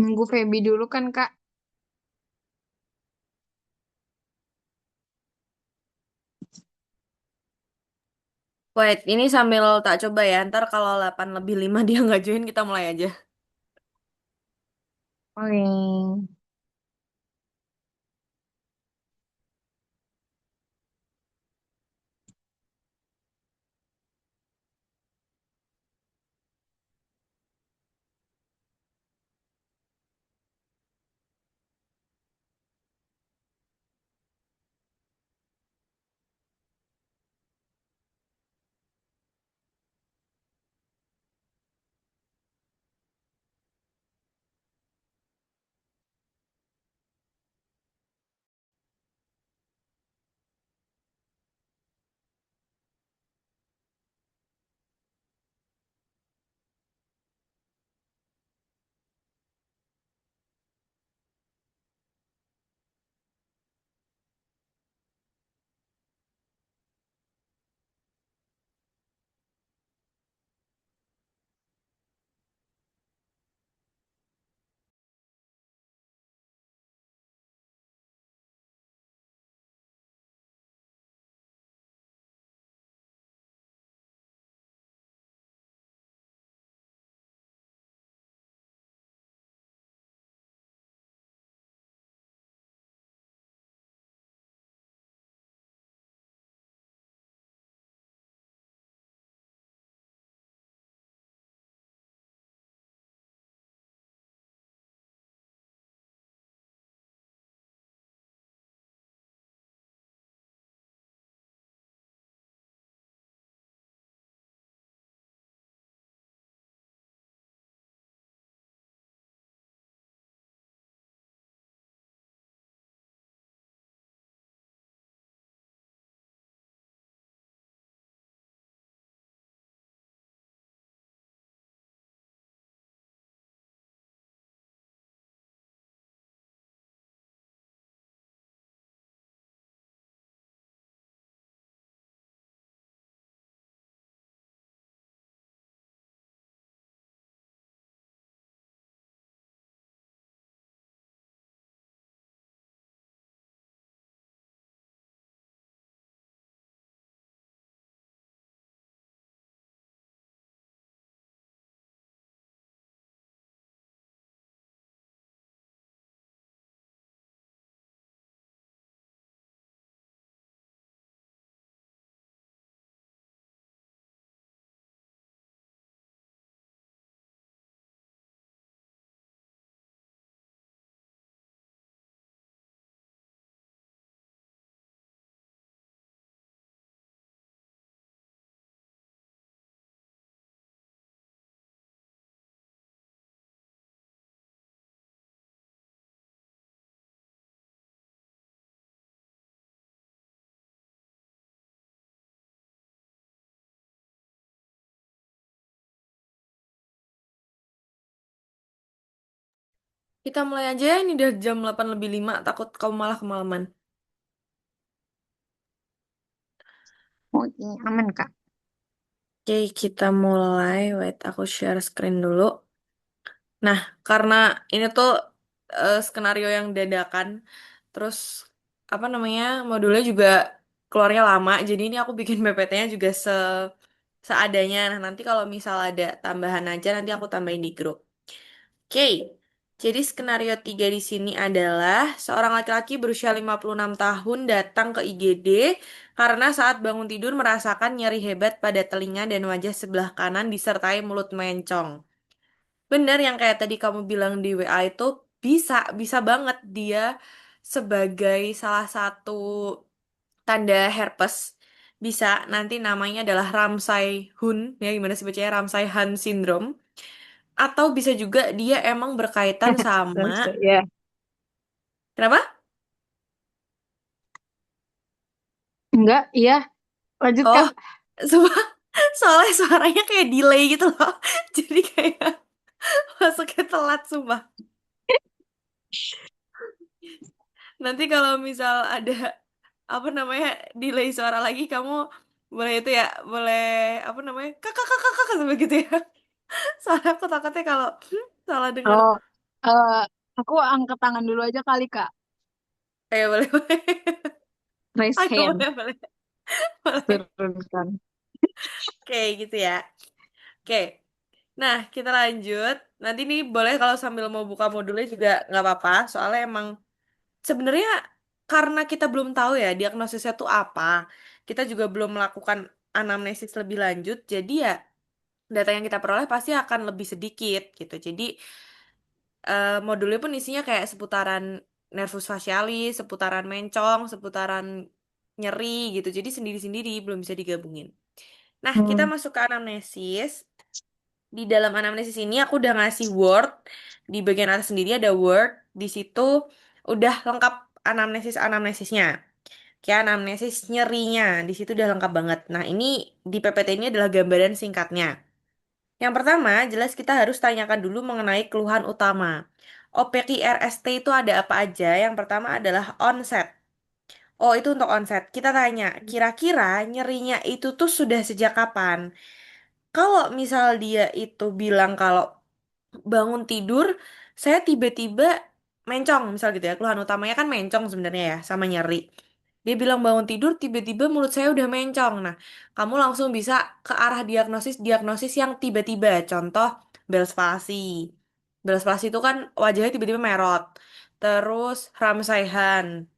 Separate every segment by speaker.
Speaker 1: Nunggu Feby dulu kan, Kak.
Speaker 2: Wait, ini sambil tak coba ya. Ntar kalau 8 lebih 5 dia nggak join, kita mulai aja.
Speaker 1: Oke.
Speaker 2: Kita mulai aja ya, ini udah jam 8 lebih 5. Takut kamu malah kemalaman.
Speaker 1: Oke, aman, Kak.
Speaker 2: Oke, kita mulai. Wait, aku share screen dulu. Nah, karena ini tuh skenario yang dadakan, terus apa namanya, modulnya juga keluarnya lama, jadi ini aku bikin PPT-nya juga seadanya. Nah, nanti kalau misal ada tambahan aja, nanti aku tambahin di grup. Oke, jadi skenario 3 di sini adalah seorang laki-laki berusia 56 tahun datang ke IGD karena saat bangun tidur merasakan nyeri hebat pada telinga dan wajah sebelah kanan disertai mulut mencong. Bener yang kayak tadi kamu bilang di WA itu bisa, bisa banget dia sebagai salah satu tanda herpes. Bisa nanti namanya adalah Ramsay Hun, ya gimana sih bacanya Ramsay Hun syndrome. Atau bisa juga dia emang berkaitan sama,
Speaker 1: Ya.
Speaker 2: kenapa?
Speaker 1: Enggak, iya. Lanjut,
Speaker 2: Oh,
Speaker 1: Kak.
Speaker 2: sumpah, soalnya suaranya kayak delay gitu loh. Jadi kayak masuknya telat, sumpah. Nanti kalau misal ada apa namanya delay suara lagi kamu boleh itu ya boleh apa namanya kakak kakak kakak seperti gitu ya. Soalnya aku takutnya kalau salah denger.
Speaker 1: Oh. Eh, aku angkat tangan dulu aja kali, Kak.
Speaker 2: Ayo boleh, boleh.
Speaker 1: Raise
Speaker 2: Ayo
Speaker 1: hand.
Speaker 2: boleh, boleh. Boleh.
Speaker 1: Turunkan.
Speaker 2: Oke, gitu ya. Oke. Nah, kita lanjut. Nanti nih boleh kalau sambil mau buka modulnya juga nggak apa-apa. Soalnya emang sebenarnya karena kita belum tahu ya diagnosisnya tuh apa. Kita juga belum melakukan anamnesis lebih lanjut. Jadi ya data yang kita peroleh pasti akan lebih sedikit gitu. Jadi modulnya pun isinya kayak seputaran nervus facialis, seputaran mencong, seputaran nyeri gitu. Jadi sendiri-sendiri belum bisa digabungin. Nah, kita
Speaker 1: Hmm.
Speaker 2: masuk ke anamnesis. Di dalam anamnesis ini aku udah ngasih word. Di bagian atas sendiri ada word. Di situ udah lengkap anamnesisnya. Kayak anamnesis nyerinya. Di situ udah lengkap banget. Nah, ini di PPT ini adalah gambaran singkatnya. Yang pertama, jelas kita harus tanyakan dulu mengenai keluhan utama. OPQRST itu ada apa aja? Yang pertama adalah onset. Oh, itu untuk onset. Kita tanya, kira-kira nyerinya itu tuh sudah sejak kapan? Kalau misal dia itu bilang kalau bangun tidur, saya tiba-tiba mencong, misal gitu ya. Keluhan utamanya kan mencong sebenarnya ya, sama nyeri. Dia bilang bangun tidur, tiba-tiba mulut saya udah mencong. Nah, kamu langsung bisa ke arah diagnosis yang tiba-tiba. Contoh, Bell's palsy. Bell's palsy itu kan wajahnya tiba-tiba merot. Terus Ramsayhan.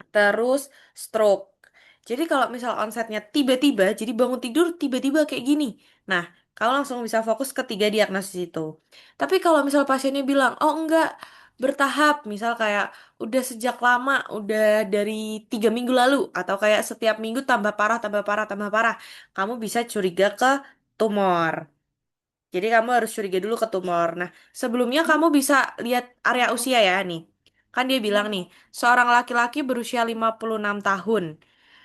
Speaker 2: Terus stroke. Jadi kalau misal onsetnya tiba-tiba, jadi bangun tidur tiba-tiba kayak gini. Nah, kamu langsung bisa fokus ke tiga diagnosis itu. Tapi kalau misal pasiennya bilang, oh enggak, bertahap, misal kayak udah sejak lama, udah dari 3 minggu lalu, atau kayak setiap minggu tambah parah, tambah parah, tambah parah, kamu bisa curiga ke tumor. Jadi kamu harus curiga dulu ke tumor. Nah, sebelumnya kamu bisa lihat area usia ya nih. Kan dia bilang nih, seorang laki-laki berusia 56 tahun.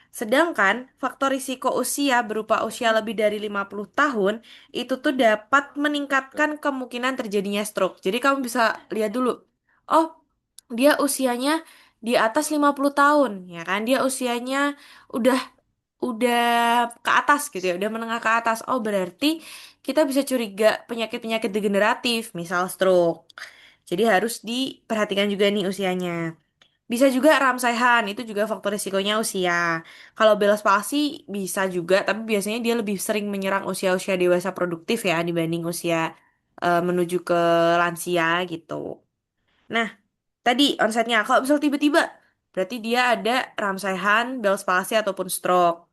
Speaker 2: Sedangkan faktor risiko usia berupa usia lebih dari 50 tahun itu tuh dapat meningkatkan kemungkinan terjadinya stroke. Jadi kamu bisa lihat dulu. Oh, dia usianya di atas 50 tahun, ya kan? Dia usianya udah udah ke atas gitu ya, udah menengah ke atas. Oh, berarti kita bisa curiga penyakit-penyakit degeneratif, misal stroke. Jadi harus diperhatikan juga nih usianya. Bisa juga Ramsayhan, itu juga faktor risikonya usia. Kalau Bell's palsy bisa juga, tapi biasanya dia lebih sering menyerang usia-usia dewasa produktif ya dibanding usia menuju ke lansia gitu. Nah, tadi onsetnya kalau misal tiba-tiba, berarti dia ada Ramsayhan, Bell's palsy ataupun stroke.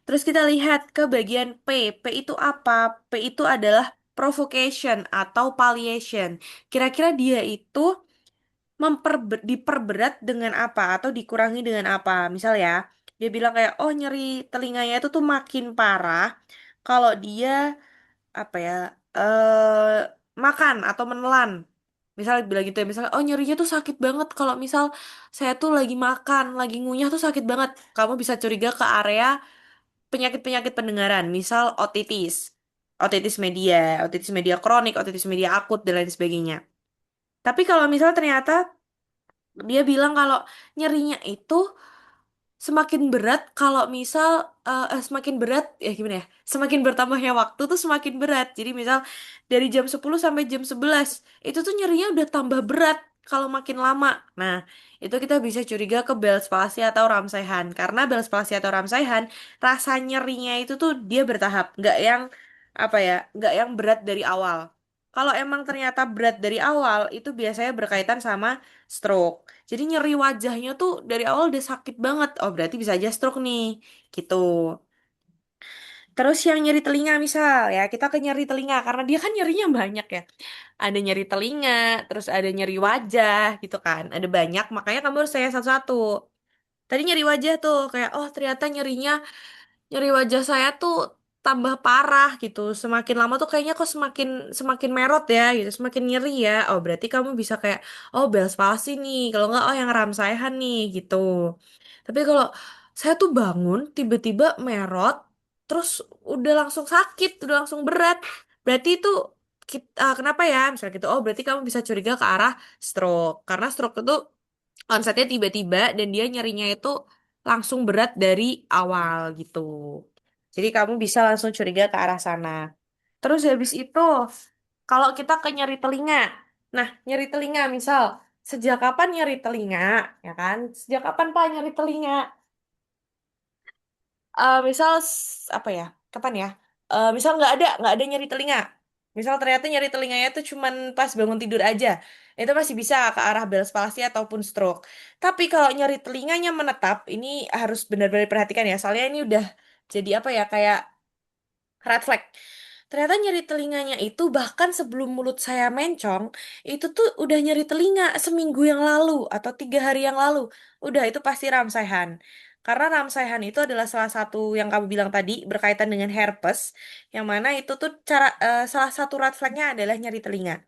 Speaker 2: Terus kita lihat ke bagian P. P itu apa? P itu adalah provocation atau palliation. Kira-kira dia itu diperberat dengan apa atau dikurangi dengan apa? Misal ya, dia bilang kayak, oh nyeri telinganya itu tuh makin parah kalau dia apa ya makan atau menelan. Misal bilang gitu ya, misalnya, oh nyerinya tuh sakit banget kalau misal saya tuh lagi makan, lagi ngunyah tuh sakit banget. Kamu bisa curiga ke area penyakit-penyakit pendengaran, misal otitis media kronik, otitis media akut, dan lain sebagainya. Tapi kalau misal ternyata dia bilang kalau nyerinya itu semakin berat kalau misal semakin berat ya gimana ya? Semakin bertambahnya waktu tuh semakin berat. Jadi misal dari jam 10 sampai jam 11 itu tuh nyerinya udah tambah berat kalau makin lama. Nah, itu kita bisa curiga ke Bell's palsy atau Ramsayhan karena Bell's palsy atau Ramsayhan rasa nyerinya itu tuh dia bertahap, nggak yang apa ya, nggak yang berat dari awal. Kalau emang ternyata berat dari awal itu biasanya berkaitan sama stroke. Jadi nyeri wajahnya tuh dari awal udah sakit banget. Oh, berarti bisa aja stroke nih. Gitu. Terus yang nyeri telinga misal ya, kita ke nyeri telinga karena dia kan nyerinya banyak ya. Ada nyeri telinga, terus ada nyeri wajah gitu kan. Ada banyak, makanya kamu harus tanya satu-satu. Tadi nyeri wajah tuh kayak oh ternyata nyeri wajah saya tuh tambah parah gitu. Semakin lama tuh kayaknya kok semakin semakin merot ya gitu, semakin nyeri ya. Oh, berarti kamu bisa kayak oh Bell's palsy nih. Kalau nggak oh yang Ramsayhan nih gitu. Tapi kalau saya tuh bangun tiba-tiba merot terus udah langsung sakit, udah langsung berat. Berarti itu kenapa ya? Misalnya gitu. Oh, berarti kamu bisa curiga ke arah stroke. Karena stroke itu onsetnya tiba-tiba dan dia nyerinya itu langsung berat dari awal gitu. Jadi kamu bisa langsung curiga ke arah sana. Terus habis itu, kalau kita ke nyeri telinga. Nah, nyeri telinga misal, sejak kapan nyeri telinga, ya kan? Sejak kapan Pak nyeri telinga? Misal apa ya? Kapan ya? Misal nggak ada nyeri telinga. Misal ternyata nyeri telinganya itu cuman pas bangun tidur aja. Itu masih bisa ke arah Bell's palsy ataupun stroke. Tapi kalau nyeri telinganya menetap, ini harus benar-benar diperhatikan ya. Soalnya ini udah jadi apa ya? Kayak red flag. Ternyata nyeri telinganya itu bahkan sebelum mulut saya mencong, itu tuh udah nyeri telinga seminggu yang lalu atau 3 hari yang lalu. Udah itu pasti ramsayhan. Karena ramsayhan itu adalah salah satu yang kamu bilang tadi berkaitan dengan herpes, yang mana itu tuh salah satu red flagnya adalah nyeri telinga.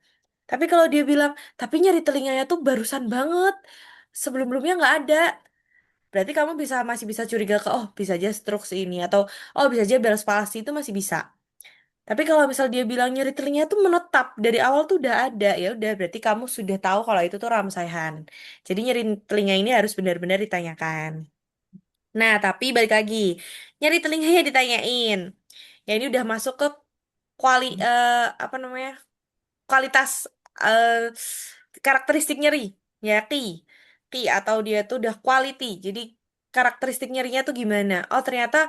Speaker 2: Tapi kalau dia bilang, tapi nyeri telinganya tuh barusan banget, sebelum-sebelumnya nggak ada. Berarti kamu masih bisa curiga ke, oh bisa aja stroke ini atau oh bisa aja Bell's palsy itu masih bisa. Tapi kalau misal dia bilang nyeri telinga tuh menetap dari awal tuh udah ada, ya udah berarti kamu sudah tahu kalau itu tuh ramsayhan. Jadi nyeri telinga ini harus benar-benar ditanyakan. Nah, tapi balik lagi, nyeri telinganya ditanyain. Ya ini udah masuk ke apa namanya? Kualitas eh, karakteristik nyeri, ya ki atau dia tuh udah quality. Jadi karakteristik nyerinya tuh gimana? Oh, ternyata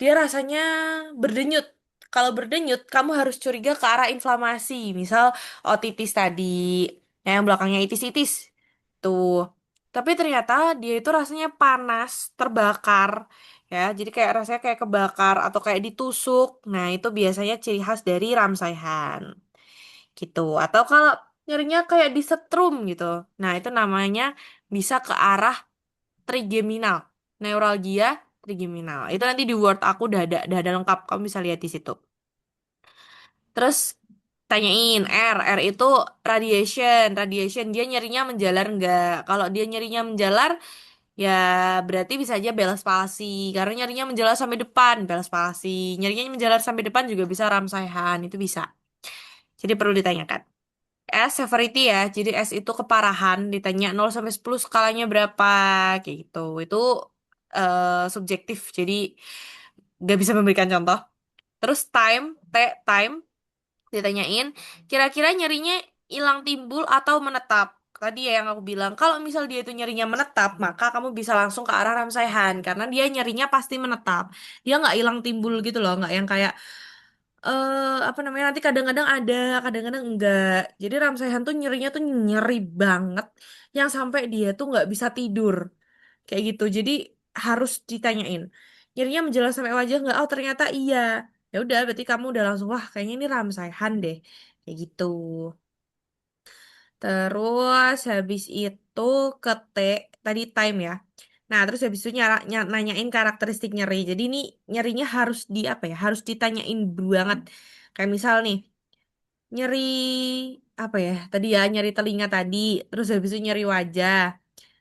Speaker 2: dia rasanya berdenyut. Kalau berdenyut, kamu harus curiga ke arah inflamasi. Misal otitis tadi, yang belakangnya itis-itis. Tuh. Tapi ternyata dia itu rasanya panas, terbakar. Ya, jadi kayak rasanya kayak kebakar atau kayak ditusuk. Nah, itu biasanya ciri khas dari ramsayhan. Gitu. Atau kalau nyerinya kayak disetrum gitu. Nah, itu namanya bisa ke arah trigeminal, neuralgia trigeminal. Itu nanti di Word aku udah ada lengkap, kamu bisa lihat di situ. Terus tanyain R itu radiation dia nyerinya menjalar nggak? Kalau dia nyerinya menjalar, ya berarti bisa aja Bell's palsy, karena nyerinya menjalar sampai depan, Bell's palsy. Nyerinya menjalar sampai depan juga bisa ramsayhan, itu bisa. Jadi perlu ditanyakan. Severity ya, jadi S itu keparahan, ditanya 0 sampai 10 skalanya berapa, kayak gitu. Itu subjektif, jadi nggak bisa memberikan contoh. Terus time, ditanyain, kira-kira nyerinya hilang timbul atau menetap. Tadi ya yang aku bilang, kalau misal dia itu nyerinya menetap, maka kamu bisa langsung ke arah ramsayhan, karena dia nyerinya pasti menetap. Dia nggak hilang timbul gitu loh, nggak yang kayak apa namanya nanti kadang-kadang ada, kadang-kadang enggak. Jadi Ramsayhan tuh nyerinya tuh nyeri banget yang sampai dia tuh nggak bisa tidur. Kayak gitu. Jadi harus ditanyain. Nyerinya menjelas sampai wajah nggak? Oh, ternyata iya. Ya udah berarti kamu udah langsung wah kayaknya ini Ramsayhan deh. Kayak gitu. Terus habis itu ke T tadi time ya. Nah, terus habis itu nanyain karakteristik nyeri. Jadi ini nyerinya harus di apa ya? Harus ditanyain banget. Kayak misal nih, nyeri apa ya? Tadi ya, nyeri telinga tadi, terus habis itu nyeri wajah,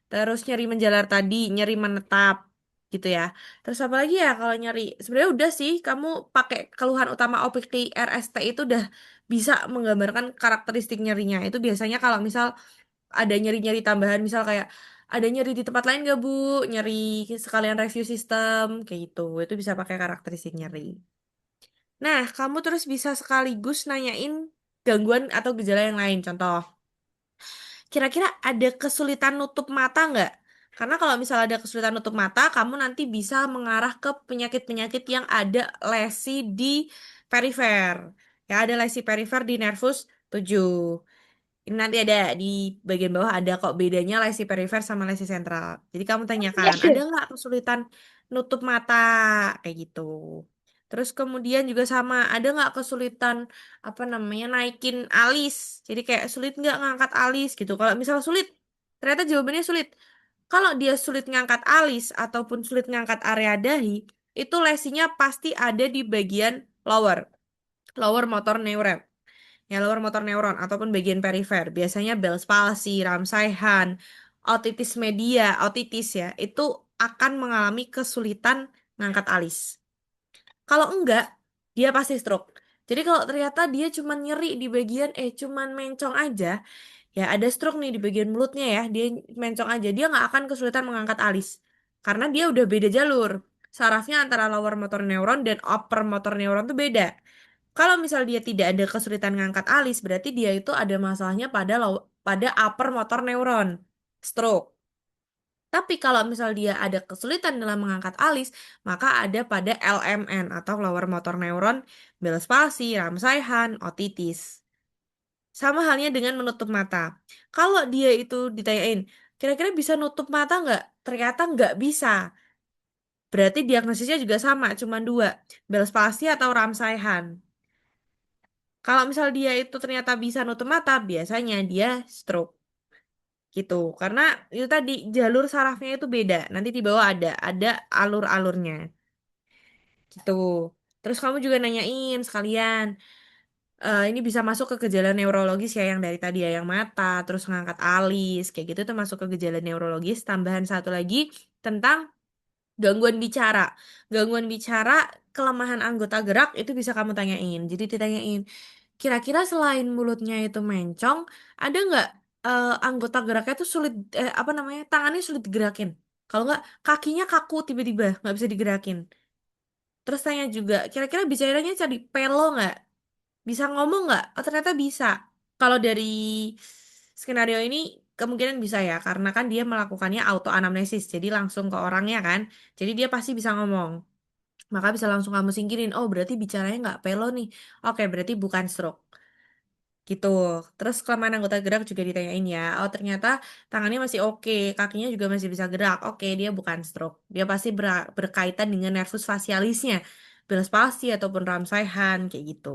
Speaker 2: terus nyeri menjalar tadi, nyeri menetap gitu ya. Terus apa lagi ya kalau nyeri? Sebenarnya udah sih, kamu pakai keluhan utama OPT RST itu udah bisa menggambarkan karakteristik nyerinya. Itu biasanya kalau misal ada nyeri-nyeri tambahan, misal kayak ada nyeri di tempat lain gak Bu? Nyeri sekalian review sistem, kayak gitu. Itu bisa pakai karakteristik nyeri. Nah, kamu terus bisa sekaligus nanyain gangguan atau gejala yang lain. Contoh, kira-kira ada kesulitan nutup mata nggak? Karena kalau misalnya ada kesulitan nutup mata, kamu nanti bisa mengarah ke penyakit-penyakit yang ada lesi di perifer. Ya, ada lesi perifer di nervus 7. Ini nanti ada di bagian bawah ada kok bedanya lesi perifer sama lesi sentral. Jadi kamu tanyakan, ada nggak kesulitan nutup mata kayak gitu. Terus kemudian juga sama, ada nggak kesulitan apa namanya naikin alis. Jadi kayak sulit nggak ngangkat alis gitu. Kalau misal sulit, ternyata jawabannya sulit. Kalau dia sulit ngangkat alis ataupun sulit ngangkat area dahi, itu lesinya pasti ada di bagian lower, lower motor neuron ya lower motor neuron ataupun bagian perifer. Biasanya Bell's palsy, Ramsayhan, otitis media, otitis ya, itu akan mengalami kesulitan ngangkat alis. Kalau enggak, dia pasti stroke. Jadi kalau ternyata dia cuma nyeri di bagian cuman mencong aja, ya ada stroke nih di bagian mulutnya ya, dia mencong aja, dia nggak akan kesulitan mengangkat alis. Karena dia udah beda jalur. Sarafnya antara lower motor neuron dan upper motor neuron tuh beda. Kalau misal dia tidak ada kesulitan ngangkat alis, berarti dia itu ada masalahnya pada pada upper motor neuron, stroke. Tapi kalau misal dia ada kesulitan dalam mengangkat alis, maka ada pada LMN atau lower motor neuron, Bell's palsy, Ramsay-Hunt, otitis. Sama halnya dengan menutup mata. Kalau dia itu ditanyain, kira-kira bisa nutup mata nggak? Ternyata nggak bisa. Berarti diagnosisnya juga sama, cuma dua, Bell's palsy atau Ramsay-Hunt. Kalau misal dia itu ternyata bisa nutup mata, biasanya dia stroke gitu. Karena itu tadi jalur sarafnya itu beda. Nanti di bawah ada alur-alurnya gitu. Terus kamu juga nanyain sekalian, ini bisa masuk ke gejala neurologis ya yang dari tadi ya, yang mata, terus ngangkat alis, kayak gitu itu masuk ke gejala neurologis. Tambahan satu lagi tentang gangguan bicara. Gangguan bicara, kelemahan anggota gerak itu bisa kamu tanyain. Jadi ditanyain, kira-kira selain mulutnya itu mencong, ada nggak anggota geraknya tuh sulit, apa namanya, tangannya sulit digerakin? Kalau nggak, kakinya kaku tiba-tiba, nggak bisa digerakin. Terus tanya juga, kira-kira bicaranya jadi pelo nggak? Bisa ngomong nggak? Oh ternyata bisa. Kalau dari skenario ini kemungkinan bisa ya, karena kan dia melakukannya auto anamnesis, jadi langsung ke orangnya kan. Jadi dia pasti bisa ngomong. Maka bisa langsung kamu singkirin, oh berarti bicaranya nggak pelo nih. Oke, berarti bukan stroke. Gitu. Terus kelemahan anggota gerak juga ditanyain ya. Oh ternyata tangannya masih oke, kakinya juga masih bisa gerak. Oke, dia bukan stroke. Dia pasti berkaitan dengan nervus facialisnya. Bell's palsy ataupun Ramsay-Hunt kayak gitu.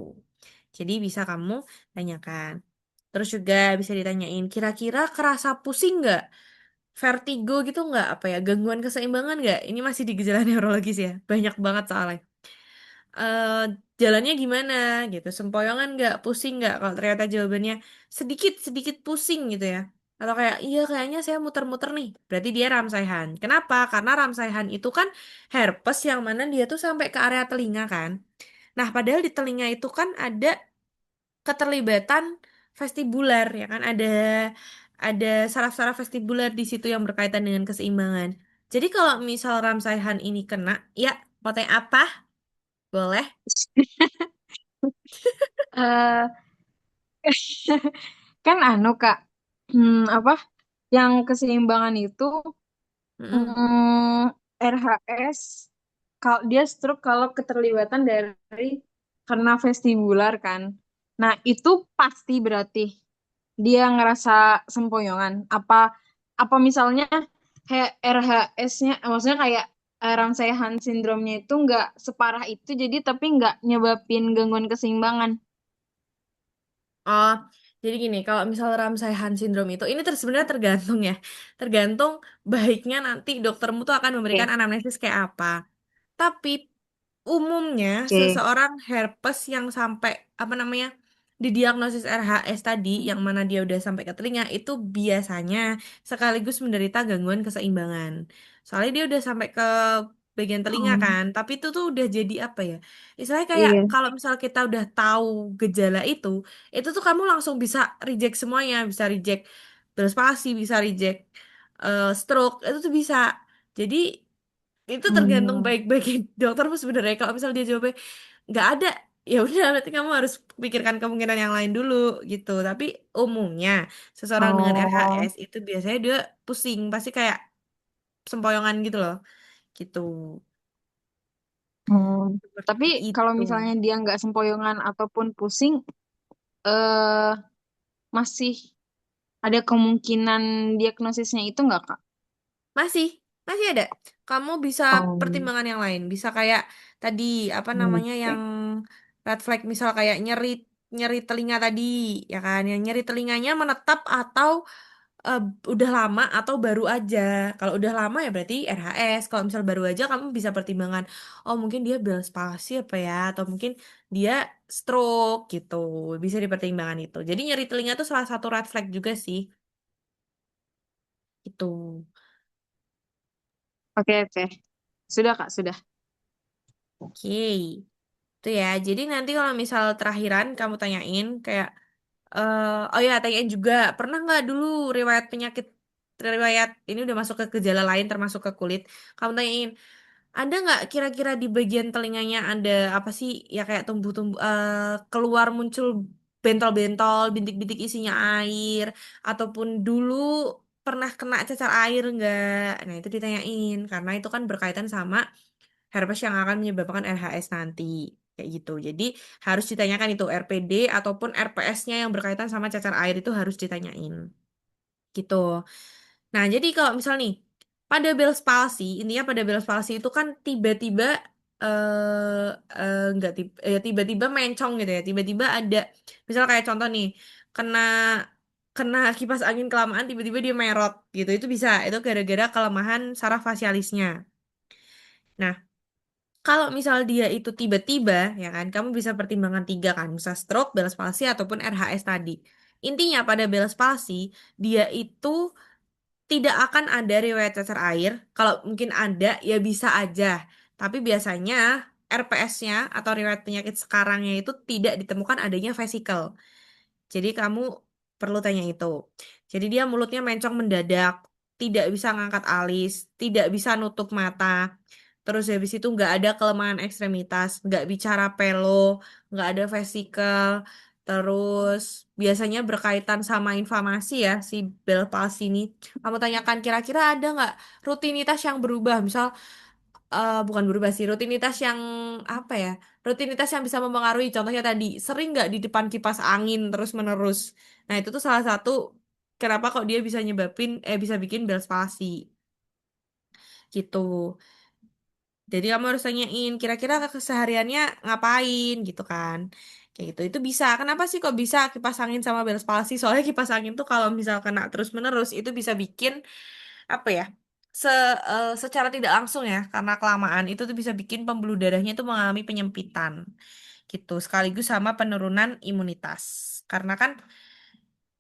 Speaker 2: Jadi bisa kamu tanyakan. Terus juga bisa ditanyain, kira-kira kerasa pusing nggak? Vertigo gitu nggak? Apa ya, gangguan keseimbangan nggak? Ini masih di gejala neurologis ya. Banyak banget soalnya. eh Jalannya gimana gitu, sempoyongan nggak, pusing nggak? Kalau ternyata jawabannya sedikit sedikit pusing gitu ya, atau kayak iya kayaknya saya muter-muter nih, berarti dia Ramsay-Hunt. Kenapa? Karena Ramsay-Hunt itu kan herpes yang mana dia tuh sampai ke area telinga kan. Nah padahal di telinga itu kan ada keterlibatan vestibular ya kan, ada saraf-saraf vestibular di situ yang berkaitan dengan keseimbangan. Jadi kalau misal Ramsay-Hunt ini kena, ya mau tanya apa? Boleh.
Speaker 1: Eh, kan anu Kak, apa yang keseimbangan itu
Speaker 2: Mm-mm.
Speaker 1: hmm, RHS kalau dia stroke kalau keterlibatan dari karena vestibular kan. Nah, itu pasti berarti dia ngerasa sempoyongan. Apa misalnya kayak RHS-nya maksudnya kayak Ramsay-Hunt syndrome-nya itu nggak separah itu jadi tapi nggak nyebabin gangguan keseimbangan.
Speaker 2: Oh, jadi gini, kalau misal Ramsay-Hunt syndrome itu, ini sebenarnya tergantung ya. Tergantung baiknya nanti doktermu tuh akan memberikan
Speaker 1: Oke.
Speaker 2: anamnesis kayak apa. Tapi umumnya
Speaker 1: Oke.
Speaker 2: seseorang herpes yang sampai apa namanya didiagnosis RHS tadi, yang mana dia udah sampai ke telinga, itu biasanya sekaligus menderita gangguan keseimbangan. Soalnya dia udah sampai ke bagian telinga
Speaker 1: Hmm,
Speaker 2: kan, tapi itu tuh udah jadi apa ya? Istilahnya kayak
Speaker 1: iya.
Speaker 2: kalau misal kita udah tahu gejala itu tuh kamu langsung bisa reject semuanya, bisa reject terus pasti bisa reject stroke, itu tuh bisa. Jadi itu tergantung
Speaker 1: Hmm.
Speaker 2: baik-baik doktermu sebenarnya. Kalau misal dia jawabnya nggak ada, ya udah berarti kamu harus pikirkan kemungkinan yang lain dulu gitu. Tapi umumnya seseorang dengan
Speaker 1: Oh.
Speaker 2: RHS itu biasanya dia pusing, pasti kayak sempoyongan gitu loh, gitu.
Speaker 1: Hmm. Tapi
Speaker 2: Seperti
Speaker 1: kalau
Speaker 2: itu.
Speaker 1: misalnya dia nggak sempoyongan ataupun pusing, eh masih ada kemungkinan diagnosisnya itu nggak, Kak?
Speaker 2: Masih, masih ada. Kamu bisa
Speaker 1: Oh,
Speaker 2: pertimbangan yang lain. Bisa kayak tadi apa namanya yang
Speaker 1: oke.
Speaker 2: red flag, misal kayak nyeri nyeri telinga tadi, ya kan? Yang nyeri telinganya menetap atau eh, udah lama atau baru aja. Kalau udah lama ya berarti RHS. Kalau misal baru aja kamu bisa pertimbangan, oh mungkin dia Bell's palsy apa ya, atau mungkin dia stroke gitu. Bisa dipertimbangkan itu. Jadi nyeri telinga itu salah satu red flag juga sih. Itu.
Speaker 1: Oke, oke. Sudah, Kak, sudah.
Speaker 2: Oke. Itu ya. Jadi nanti kalau misal terakhiran kamu tanyain kayak oh ya tanyain juga pernah nggak dulu riwayat penyakit, riwayat ini udah masuk ke gejala lain termasuk ke kulit. Kamu tanyain Ada nggak kira-kira di bagian telinganya ada apa sih ya kayak tumbuh-tumbuh keluar muncul bentol-bentol, bintik-bintik isinya air, ataupun dulu pernah kena cacar air nggak? Nah itu ditanyain karena itu kan berkaitan sama herpes yang akan menyebabkan RHS nanti kayak gitu. Jadi harus ditanyakan itu RPD ataupun RPS-nya yang berkaitan sama cacar air itu harus ditanyain gitu. Nah, jadi kalau misal nih pada Bell's palsy, intinya pada Bell's palsy itu kan tiba-tiba nggak tiba-tiba mencong gitu ya. Tiba-tiba ada misal kayak contoh nih kena kena kipas angin kelamaan tiba-tiba dia merot gitu. Itu bisa. Itu gara-gara kelemahan saraf fasialisnya. Nah, kalau misal dia itu tiba-tiba, ya kan, kamu bisa pertimbangkan tiga kan, bisa stroke, Bell's palsy, ataupun RHS tadi. Intinya pada Bell's palsy, dia itu tidak akan ada riwayat cacar air. Kalau mungkin ada, ya bisa aja. Tapi biasanya RPS-nya atau riwayat penyakit sekarangnya itu tidak ditemukan adanya vesikel. Jadi kamu perlu tanya itu. Jadi dia mulutnya mencong mendadak, tidak bisa ngangkat alis, tidak bisa nutup mata. Terus habis itu nggak ada kelemahan ekstremitas, nggak bicara pelo, nggak ada vesikel. Terus biasanya berkaitan sama inflamasi ya si Bell palsy ini. Kamu tanyakan kira-kira ada nggak rutinitas yang berubah, misal bukan berubah sih, rutinitas yang apa ya? Rutinitas yang bisa mempengaruhi. Contohnya tadi, sering nggak di depan kipas angin terus-menerus. Nah, itu tuh salah satu kenapa kok dia bisa nyebabin, bisa bikin Bell's palsy gitu. Jadi kamu harus tanyain kira-kira kesehariannya ngapain gitu kan. Kayak gitu. Itu bisa. Kenapa sih kok bisa kipas angin sama Bell's palsy? Soalnya kipas angin tuh kalau misal kena terus-menerus itu bisa bikin apa ya? Se secara tidak langsung ya, karena kelamaan itu tuh bisa bikin pembuluh darahnya itu mengalami penyempitan gitu. Sekaligus sama penurunan imunitas. Karena kan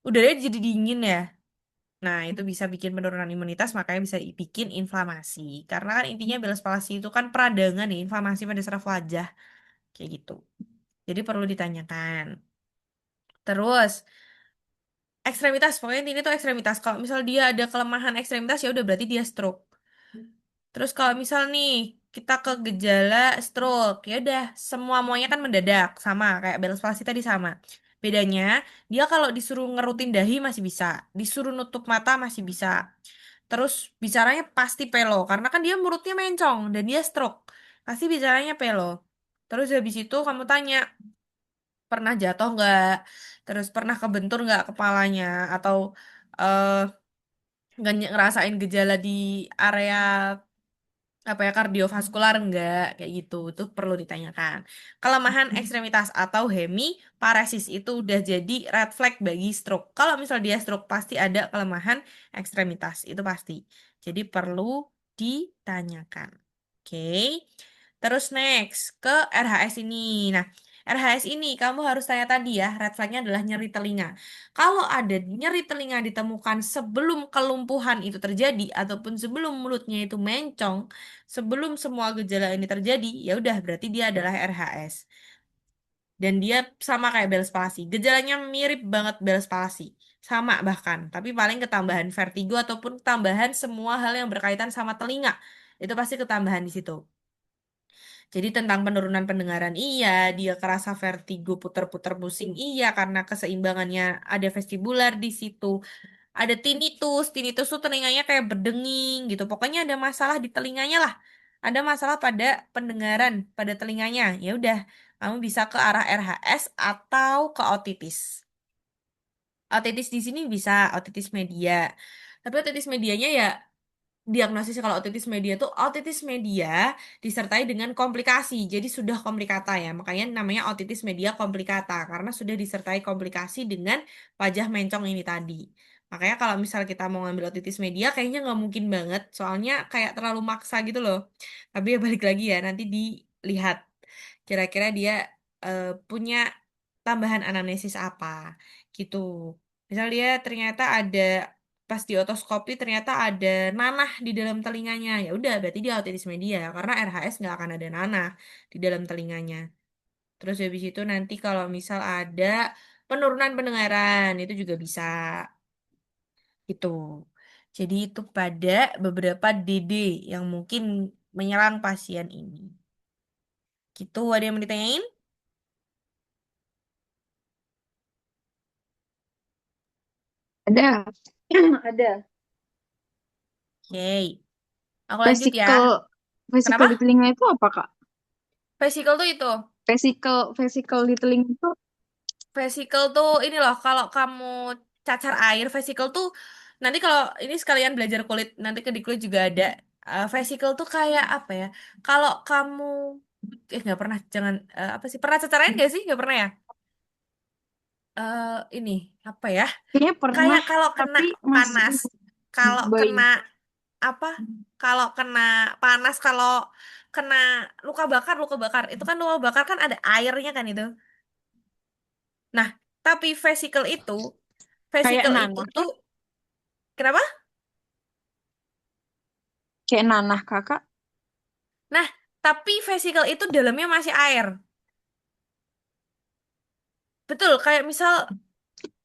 Speaker 2: udaranya jadi dingin ya. Nah, itu bisa bikin penurunan imunitas, makanya bisa bikin inflamasi. Karena kan intinya Bell's palsy itu kan peradangan nih, inflamasi pada saraf wajah, kayak gitu. Jadi perlu ditanyakan. Terus, ekstremitas, pokoknya ini tuh ekstremitas. Kalau misal dia ada kelemahan ekstremitas, ya udah berarti dia stroke. Terus kalau misal nih, kita ke gejala stroke, ya udah semua muanya kan mendadak, sama kayak Bell's palsy tadi sama. Bedanya, dia kalau disuruh ngerutin dahi masih bisa, disuruh nutup mata masih bisa. Terus bicaranya pasti pelo karena kan dia mulutnya mencong dan dia stroke. Pasti bicaranya pelo. Terus habis itu kamu tanya, pernah jatuh nggak? Terus pernah kebentur nggak kepalanya? Atau eh nggak ngerasain gejala di area apa ya kardiovaskular enggak kayak gitu itu perlu ditanyakan. Kelemahan ekstremitas atau hemiparesis itu udah jadi red flag bagi stroke. Kalau misal dia stroke pasti ada kelemahan ekstremitas itu pasti, jadi perlu ditanyakan. Oke, terus next ke RHS ini. Nah, RHS ini kamu harus tanya tadi ya, red flagnya adalah nyeri telinga. Kalau ada nyeri telinga ditemukan sebelum kelumpuhan itu terjadi ataupun sebelum mulutnya itu mencong, sebelum semua gejala ini terjadi, ya udah berarti dia adalah RHS. Dan dia sama kayak Bell's palsy. Gejalanya mirip banget Bell's palsy. Sama bahkan, tapi paling ketambahan vertigo ataupun ketambahan semua hal yang berkaitan sama telinga. Itu pasti ketambahan di situ. Jadi tentang penurunan pendengaran iya, dia kerasa vertigo puter-puter pusing iya karena keseimbangannya ada vestibular di situ. Ada tinnitus, tinnitus tuh telinganya kayak berdenging gitu. Pokoknya ada masalah di telinganya lah. Ada masalah pada pendengaran, pada telinganya. Ya udah, kamu bisa ke arah RHS atau ke otitis. Otitis di sini bisa otitis media. Tapi otitis medianya ya diagnosisnya kalau otitis media tuh otitis media disertai dengan komplikasi. Jadi sudah komplikata ya. Makanya namanya otitis media komplikata karena sudah disertai komplikasi dengan wajah mencong ini tadi. Makanya kalau misal kita mau ngambil otitis media kayaknya nggak mungkin banget. Soalnya kayak terlalu maksa gitu loh. Tapi ya balik lagi ya nanti dilihat kira-kira dia punya tambahan anamnesis apa gitu. Misal dia ternyata ada pas di otoskopi ternyata ada nanah di dalam telinganya ya udah berarti dia otitis media karena RHS nggak akan ada nanah di dalam telinganya. Terus habis itu nanti kalau misal ada penurunan pendengaran itu juga bisa gitu. Jadi itu pada beberapa DD yang mungkin menyerang pasien ini. Gitu, ada yang mau ditanyain?
Speaker 1: Ada. Ada.
Speaker 2: Oke, aku lanjut ya.
Speaker 1: Vesikel,
Speaker 2: Kenapa?
Speaker 1: vesikel di telinga itu apa, Kak?
Speaker 2: Vesikel tuh itu.
Speaker 1: Vesikel di telinga itu
Speaker 2: Vesikel tuh ini loh, kalau kamu cacar air, vesikel tuh nanti kalau ini sekalian belajar kulit, nanti ke di kulit juga ada. Vesikel tuh kayak apa ya? Kalau kamu nggak pernah, jangan apa sih? Pernah cacar air nggak sih? Nggak pernah ya? Ini apa ya?
Speaker 1: kayaknya pernah,
Speaker 2: Kayak kalau kena
Speaker 1: tapi masih
Speaker 2: panas, kalau kena
Speaker 1: bayi.
Speaker 2: apa? Kalau kena panas, kalau kena luka bakar, itu kan luka bakar kan ada airnya kan itu. Nah, tapi
Speaker 1: Kayak
Speaker 2: vesikel itu
Speaker 1: nanah
Speaker 2: tuh
Speaker 1: kah?
Speaker 2: kenapa?
Speaker 1: Kayak nanah, Kakak.
Speaker 2: Nah, tapi vesikel itu dalamnya masih air. Betul, kayak misal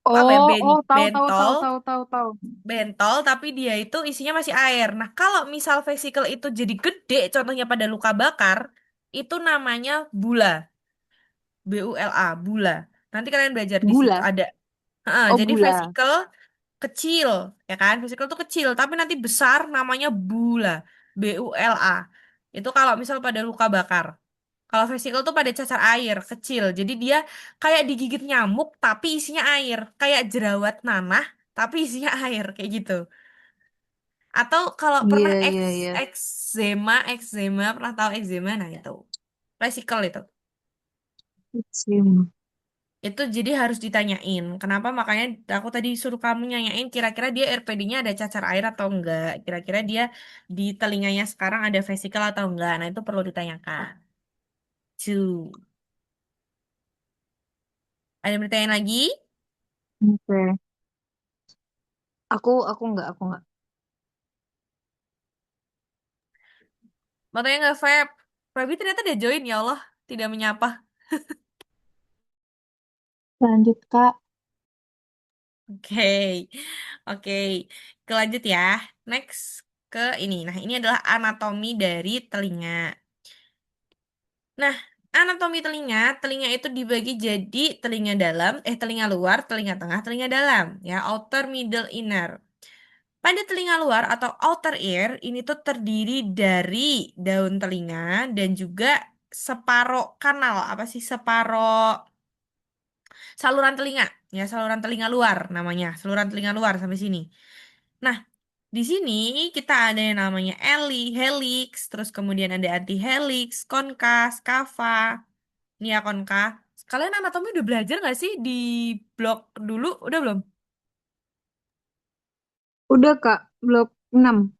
Speaker 2: apa ya,
Speaker 1: Oh, oh, tahu, tahu,
Speaker 2: bentol,
Speaker 1: tahu, tahu, tahu, tahu.
Speaker 2: bentol, tapi dia itu isinya masih air. Nah, kalau misal vesikel itu jadi gede, contohnya pada luka bakar, itu namanya bula, BULA, bula. Nanti kalian belajar di situ
Speaker 1: Gula.
Speaker 2: ada.
Speaker 1: Oh,
Speaker 2: Jadi
Speaker 1: gula.
Speaker 2: vesikel kecil, ya kan? Vesikel itu kecil, tapi nanti besar namanya bula, BULA. Itu kalau misal pada luka bakar. Kalau vesikel tuh pada cacar air kecil. Jadi dia kayak digigit nyamuk tapi isinya air. Kayak jerawat nanah tapi isinya air kayak gitu. Atau kalau
Speaker 1: Iya,
Speaker 2: pernah
Speaker 1: iya, iya.
Speaker 2: eksema, pernah tahu eksema? Nah itu. Vesikel itu.
Speaker 1: Eczema.
Speaker 2: Itu jadi harus ditanyain. Kenapa makanya aku tadi suruh kamu nyanyain kira-kira dia RPD-nya ada cacar air atau enggak. Kira-kira dia di telinganya sekarang ada vesikel atau enggak. Nah itu perlu ditanyakan. Tuh. Ada yang bertanya lagi?
Speaker 1: Oke. Aku enggak.
Speaker 2: Matanya nggak vape. Feby ternyata udah join ya Allah. Tidak menyapa.
Speaker 1: Lanjut, Kak.
Speaker 2: Oke. Oke. Kelanjut ya. Next ke ini. Nah, ini adalah anatomi dari telinga. Nah, anatomi telinga. Telinga itu dibagi jadi telinga dalam, telinga luar, telinga tengah, telinga dalam. Ya, outer, middle, inner. Pada telinga luar atau outer ear, ini tuh terdiri dari daun telinga dan juga separoh kanal. Apa sih separoh? Saluran telinga, ya saluran telinga luar namanya, saluran telinga luar sampai sini. Nah, di sini kita ada yang namanya helix, terus kemudian ada antihelix, konka, scava, nia konka. Kalian anatomi udah belajar nggak sih di blog dulu? Udah belum?
Speaker 1: Udah, Kak. Blok 6.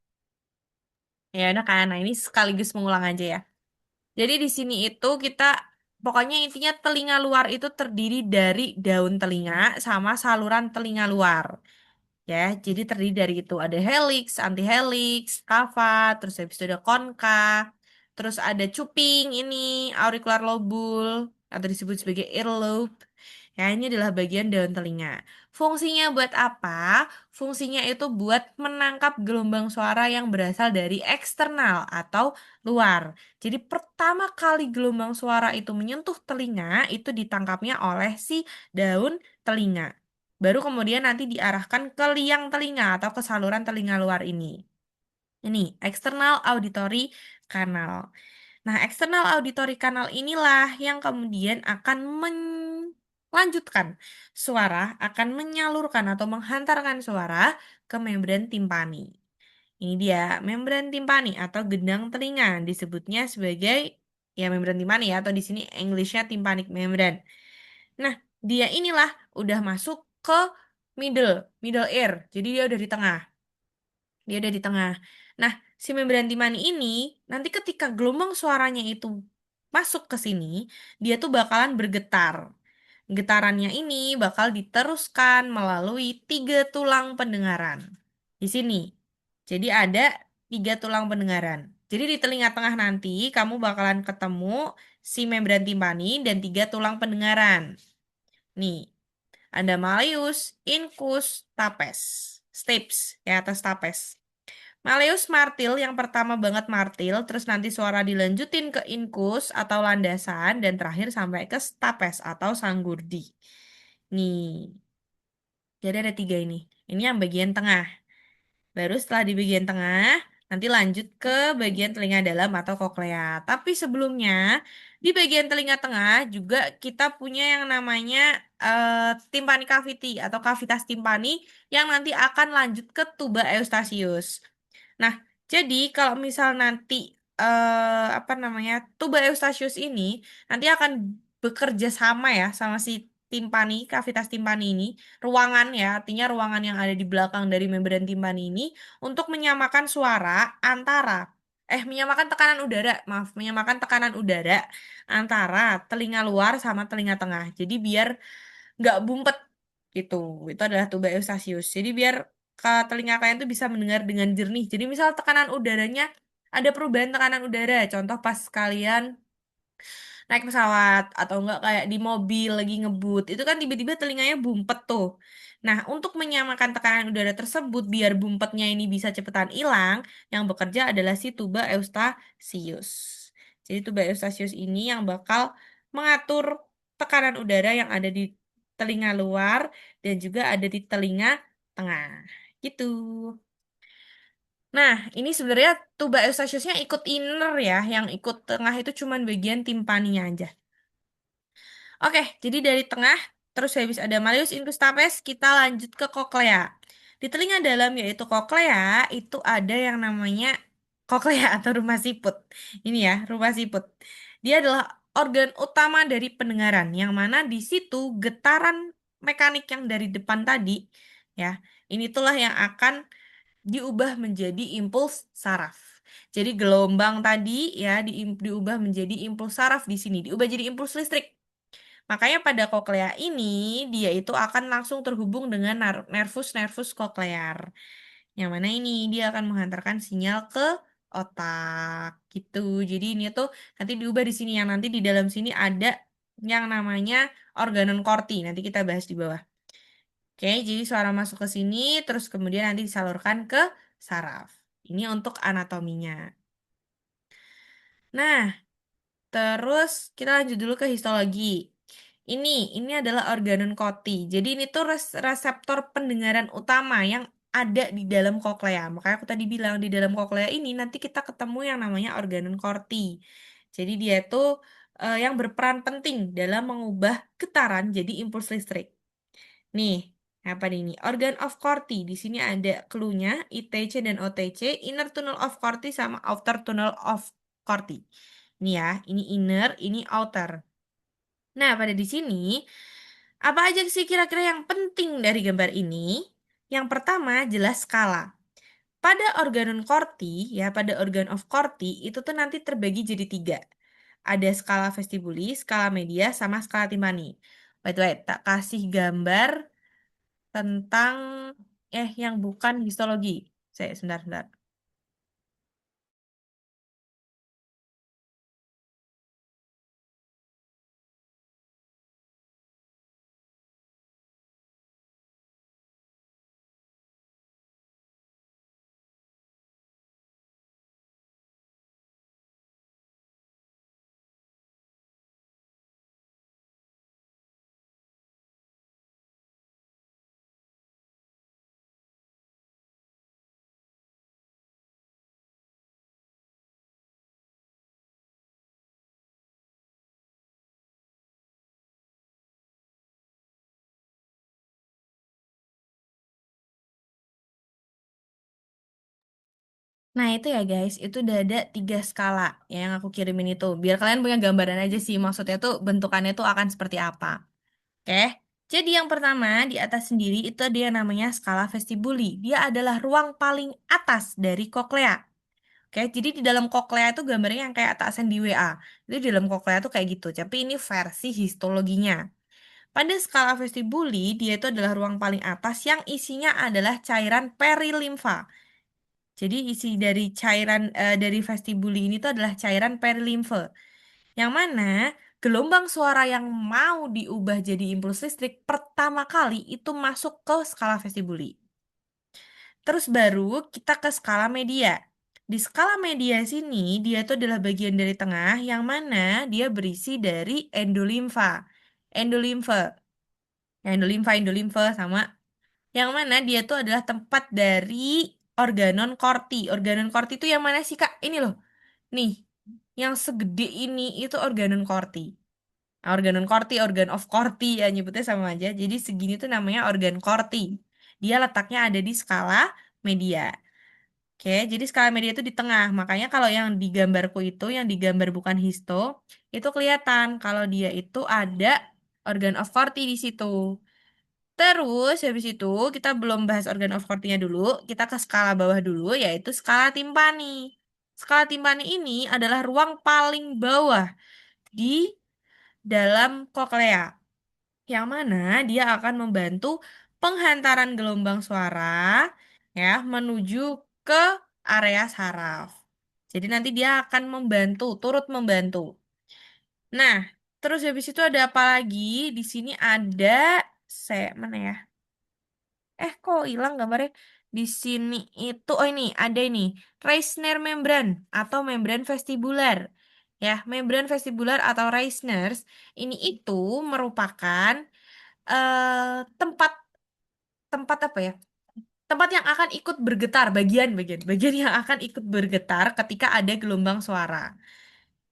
Speaker 2: Ya udah kan. Nah, ini sekaligus mengulang aja ya. Jadi di sini itu kita pokoknya intinya telinga luar itu terdiri dari daun telinga sama saluran telinga luar. Ya, jadi terdiri dari itu ada helix, antihelix, cava, terus habis itu ada concha, terus ada cuping ini auricular lobule atau disebut sebagai earlobe. Ya, ini adalah bagian daun telinga. Fungsinya buat apa? Fungsinya itu buat menangkap gelombang suara yang berasal dari eksternal atau luar. Jadi pertama kali gelombang suara itu menyentuh telinga, itu ditangkapnya oleh si daun telinga. Baru kemudian nanti diarahkan ke liang telinga atau ke saluran telinga luar ini. Ini external auditory canal. Nah, external auditory canal inilah yang kemudian akan melanjutkan suara, akan menyalurkan atau menghantarkan suara ke membran timpani. Ini dia, membran timpani atau gendang telinga disebutnya sebagai ya membran timpani ya atau di sini Englishnya tympanic membrane. Nah, dia inilah udah masuk ke middle, middle ear. Jadi dia udah di tengah. Dia udah di tengah. Nah, si membran timani ini nanti ketika gelombang suaranya itu masuk ke sini, dia tuh bakalan bergetar. Getarannya ini bakal diteruskan melalui 3 tulang pendengaran. Di sini. Jadi ada 3 tulang pendengaran. Jadi di telinga tengah nanti kamu bakalan ketemu si membran timpani dan 3 tulang pendengaran. Nih, ada malleus, incus, stapes. Stapes, ya atas stapes. Malleus martil yang pertama banget martil, terus nanti suara dilanjutin ke incus atau landasan, dan terakhir sampai ke stapes atau sanggurdi. Nih, jadi ada tiga ini. Ini yang bagian tengah. Baru setelah di bagian tengah, nanti lanjut ke bagian telinga dalam atau koklea. Tapi sebelumnya, di bagian telinga tengah juga kita punya yang namanya timpani cavity atau kavitas timpani yang nanti akan lanjut ke tuba Eustachius. Nah, jadi kalau misal nanti apa namanya tuba Eustachius ini nanti akan bekerja sama ya sama si timpani, kavitas timpani ini, ruangan ya, artinya ruangan yang ada di belakang dari membran timpani ini untuk menyamakan suara antara menyamakan tekanan udara, maaf, menyamakan tekanan udara antara telinga luar sama telinga tengah. Jadi biar nggak bumpet gitu. Itu adalah tuba Eustachius. Jadi biar ke telinga kalian tuh bisa mendengar dengan jernih. Jadi misal tekanan udaranya ada perubahan tekanan udara. Contoh pas kalian naik pesawat atau enggak kayak di mobil lagi ngebut. Itu kan tiba-tiba telinganya bumpet tuh. Nah, untuk menyamakan tekanan udara tersebut biar bumpetnya ini bisa cepetan hilang, yang bekerja adalah si tuba Eustachius. Jadi tuba Eustachius ini yang bakal mengatur tekanan udara yang ada di telinga luar dan juga ada di telinga tengah. Gitu. Nah, ini sebenarnya tuba Eustachiusnya ikut inner ya, yang ikut tengah itu cuman bagian timpaninya aja. Oke, jadi dari tengah, terus habis ada malleus incustapes, kita lanjut ke koklea. Di telinga dalam yaitu koklea, itu ada yang namanya koklea atau rumah siput. Ini ya, rumah siput. Dia adalah organ utama dari pendengaran, yang mana di situ getaran mekanik yang dari depan tadi, ya, ini itulah yang akan diubah menjadi impuls saraf. Jadi gelombang tadi ya diubah menjadi impuls saraf di sini, diubah jadi impuls listrik. Makanya pada koklea ini dia itu akan langsung terhubung dengan nervus koklear. Yang mana ini dia akan menghantarkan sinyal ke otak gitu. Jadi ini tuh nanti diubah di sini yang nanti di dalam sini ada yang namanya organon corti. Nanti kita bahas di bawah. Oke, jadi suara masuk ke sini terus kemudian nanti disalurkan ke saraf. Ini untuk anatominya. Nah, terus kita lanjut dulu ke histologi. Ini, ini adalah organon koti. Jadi ini tuh reseptor pendengaran utama yang ada di dalam koklea. Makanya aku tadi bilang di dalam koklea ini nanti kita ketemu yang namanya organon korti. Jadi dia tuh yang berperan penting dalam mengubah getaran jadi impuls listrik. Nih, apa nih ini? Organ of Corti. Di sini ada clue-nya, ITC dan OTC, inner tunnel of Corti sama outer tunnel of Corti. Ini ya, ini inner, ini outer. Nah, pada di sini, apa aja sih kira-kira yang penting dari gambar ini? Yang pertama, jelas skala. Pada organon Corti, ya, pada organ of Corti, itu tuh nanti terbagi jadi tiga. Ada skala vestibuli, skala media, sama skala timpani. Wait, tak kasih gambar tentang yang bukan histologi. Saya sebentar. Nah itu ya guys, itu udah ada tiga skala ya yang aku kirimin itu. Biar kalian punya gambaran aja sih, maksudnya tuh bentukannya tuh akan seperti apa. Oke, jadi yang pertama di atas sendiri itu ada yang namanya skala vestibuli. Dia adalah ruang paling atas dari koklea. Oke, jadi di dalam koklea itu gambarnya yang kayak tak send di WA. Itu di dalam koklea tuh kayak gitu, tapi ini versi histologinya. Pada skala vestibuli, dia itu adalah ruang paling atas yang isinya adalah cairan perilimfa. Jadi isi dari cairan dari vestibuli ini tuh adalah cairan perilimfe. Yang mana gelombang suara yang mau diubah jadi impuls listrik pertama kali itu masuk ke skala vestibuli. Terus baru kita ke skala media. Di skala media sini, dia itu adalah bagian dari tengah yang mana dia berisi dari endolimfa. Endolimfa. Ya, endolimfa sama yang mana dia tuh adalah tempat dari organon korti. Organon korti itu yang mana sih, Kak? Ini loh. Nih, yang segede ini itu organon korti. Nah, organon korti, organ of korti ya nyebutnya sama aja. Jadi segini tuh namanya organ korti. Dia letaknya ada di skala media. Oke, jadi skala media itu di tengah. Makanya kalau yang di gambarku itu, yang digambar bukan histo, itu kelihatan kalau dia itu ada organ of korti di situ. Terus habis itu kita belum bahas organ of corti-nya dulu, kita ke skala bawah dulu yaitu skala timpani. Skala timpani ini adalah ruang paling bawah di dalam koklea, yang mana dia akan membantu penghantaran gelombang suara ya menuju ke area saraf. Jadi nanti dia akan membantu, turut membantu. Nah, terus habis itu ada apa lagi? Di sini ada mana ya? Kok hilang gambarnya? Di sini itu, oh ini, ada ini. Reisner membran atau membran vestibular. Ya, membran vestibular atau Reisners ini itu merupakan tempat tempat apa ya? Tempat yang akan ikut bergetar, bagian yang akan ikut bergetar ketika ada gelombang suara.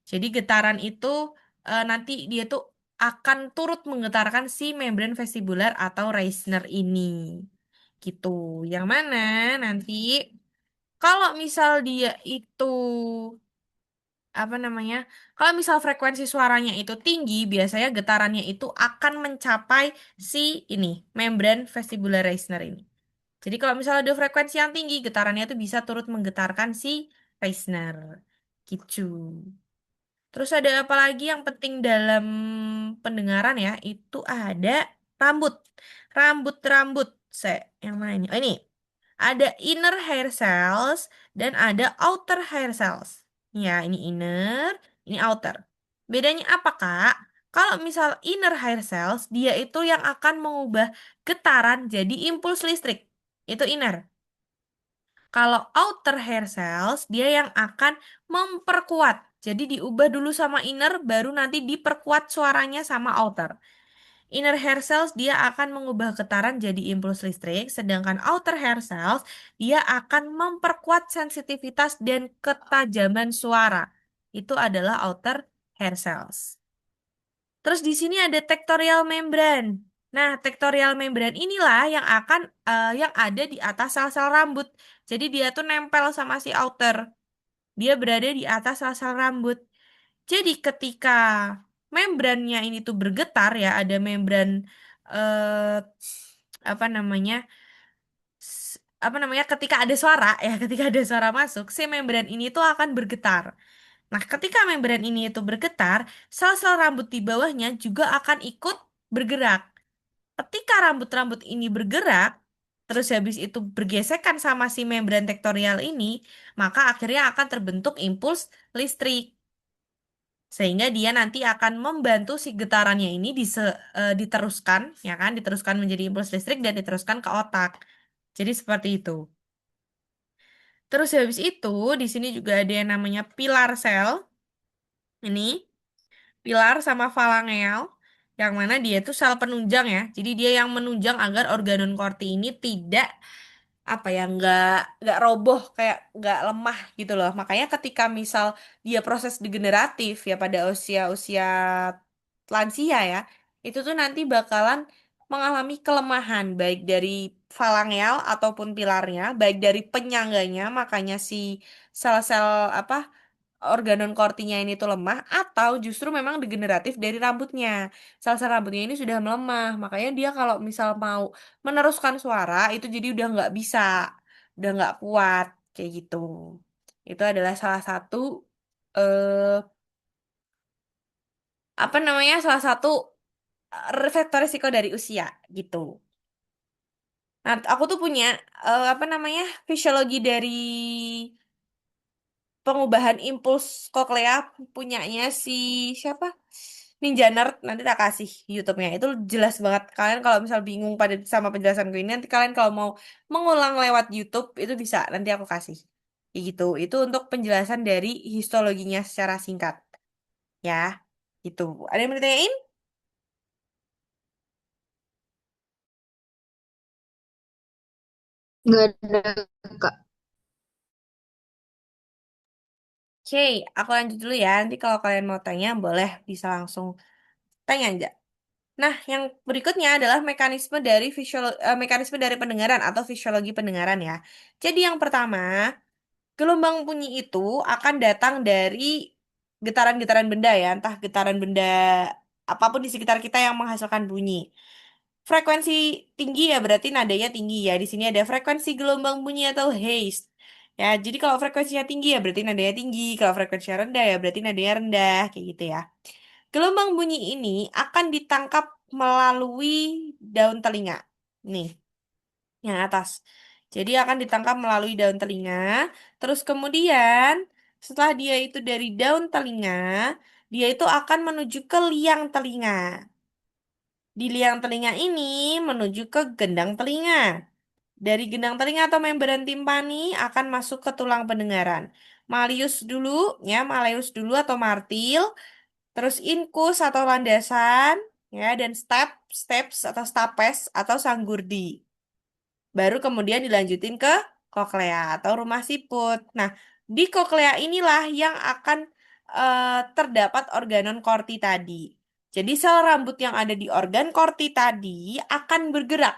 Speaker 2: Jadi getaran itu nanti dia tuh akan turut menggetarkan si membran vestibular atau Reisner ini. Gitu. Yang mana nanti kalau misal dia itu apa namanya? Kalau misal frekuensi suaranya itu tinggi, biasanya getarannya itu akan mencapai si ini, membran vestibular Reisner ini. Jadi kalau misalnya ada frekuensi yang tinggi, getarannya itu bisa turut menggetarkan si Reisner. Gitu. Terus ada apa lagi yang penting dalam pendengaran ya? Itu ada rambut. Rambut-rambut. Yang mana ini? Oh ini. Ada inner hair cells dan ada outer hair cells. Ya, ini inner, ini outer. Bedanya apa, Kak? Kalau misal inner hair cells, dia itu yang akan mengubah getaran jadi impuls listrik. Itu inner. Kalau outer hair cells, dia yang akan memperkuat. Jadi diubah dulu sama inner, baru nanti diperkuat suaranya sama outer. Inner hair cells dia akan mengubah getaran jadi impuls listrik, sedangkan outer hair cells dia akan memperkuat sensitivitas dan ketajaman suara. Itu adalah outer hair cells. Terus di sini ada tektorial membran. Nah, tektorial membran inilah yang akan yang ada di atas sel-sel rambut. Jadi dia tuh nempel sama si outer. Dia berada di atas sel-sel rambut. Jadi ketika membrannya ini tuh bergetar ya, ada membran eh, apa namanya? Apa namanya? Ketika ada suara ya, ketika ada suara masuk, si membran ini tuh akan bergetar. Nah, ketika membran ini itu bergetar, sel-sel rambut di bawahnya juga akan ikut bergerak. Ketika rambut-rambut ini bergerak, terus habis itu bergesekan sama si membran tektorial ini, maka akhirnya akan terbentuk impuls listrik. Sehingga dia nanti akan membantu si getarannya ini diteruskan, ya kan, diteruskan menjadi impuls listrik dan diteruskan ke otak. Jadi seperti itu. Terus habis itu, di sini juga ada yang namanya pilar sel. Ini pilar sama falangel, yang mana dia itu sel penunjang ya. Jadi dia yang menunjang agar organon korti ini tidak apa ya nggak roboh kayak nggak lemah gitu loh. Makanya ketika misal dia proses degeneratif ya pada usia-usia lansia ya, itu tuh nanti bakalan mengalami kelemahan baik dari falangel ataupun pilarnya, baik dari penyangganya, makanya si sel-sel apa organon kortinya ini tuh lemah atau justru memang degeneratif dari rambutnya. Sel-sel rambutnya ini sudah melemah, makanya dia kalau misal mau meneruskan suara itu jadi udah nggak kuat kayak gitu. Itu adalah salah satu eh apa namanya? Salah satu faktor risiko dari usia gitu. Nah, aku tuh punya apa namanya? Fisiologi dari pengubahan impuls koklea punyanya si siapa? Ninja Nerd nanti tak kasih YouTube-nya. Itu jelas banget. Kalian kalau misal bingung pada sama penjelasanku ini, nanti kalian kalau mau mengulang lewat YouTube itu bisa. Nanti aku kasih. Kayak gitu. Itu untuk penjelasan dari histologinya secara singkat. Ya, gitu. Ada yang mau ditanyain?
Speaker 1: Nggak ada, Kak.
Speaker 2: Oke, aku lanjut dulu ya. Nanti kalau kalian mau tanya, boleh bisa langsung tanya aja. Nah, yang berikutnya adalah mekanisme dari pendengaran atau fisiologi pendengaran ya. Jadi yang pertama, gelombang bunyi itu akan datang dari getaran-getaran benda ya, entah getaran benda apapun di sekitar kita yang menghasilkan bunyi. Frekuensi tinggi ya berarti nadanya tinggi ya. Di sini ada frekuensi gelombang bunyi atau haze. Ya, jadi kalau frekuensinya tinggi ya berarti nadanya tinggi, kalau frekuensinya rendah ya berarti nadanya rendah, kayak gitu ya. Gelombang bunyi ini akan ditangkap melalui daun telinga. Nih, yang atas. Jadi akan ditangkap melalui daun telinga. Terus kemudian setelah dia itu dari daun telinga, dia itu akan menuju ke liang telinga. Di liang telinga ini menuju ke gendang telinga. Dari gendang telinga atau membran timpani akan masuk ke tulang pendengaran. Malleus dulu, ya, malleus dulu atau martil, terus incus atau landasan, ya, dan steps atau stapes atau sanggurdi. Baru kemudian dilanjutin ke koklea atau rumah siput. Nah, di koklea inilah yang akan terdapat organon korti tadi. Jadi sel rambut yang ada di organ korti tadi akan bergerak.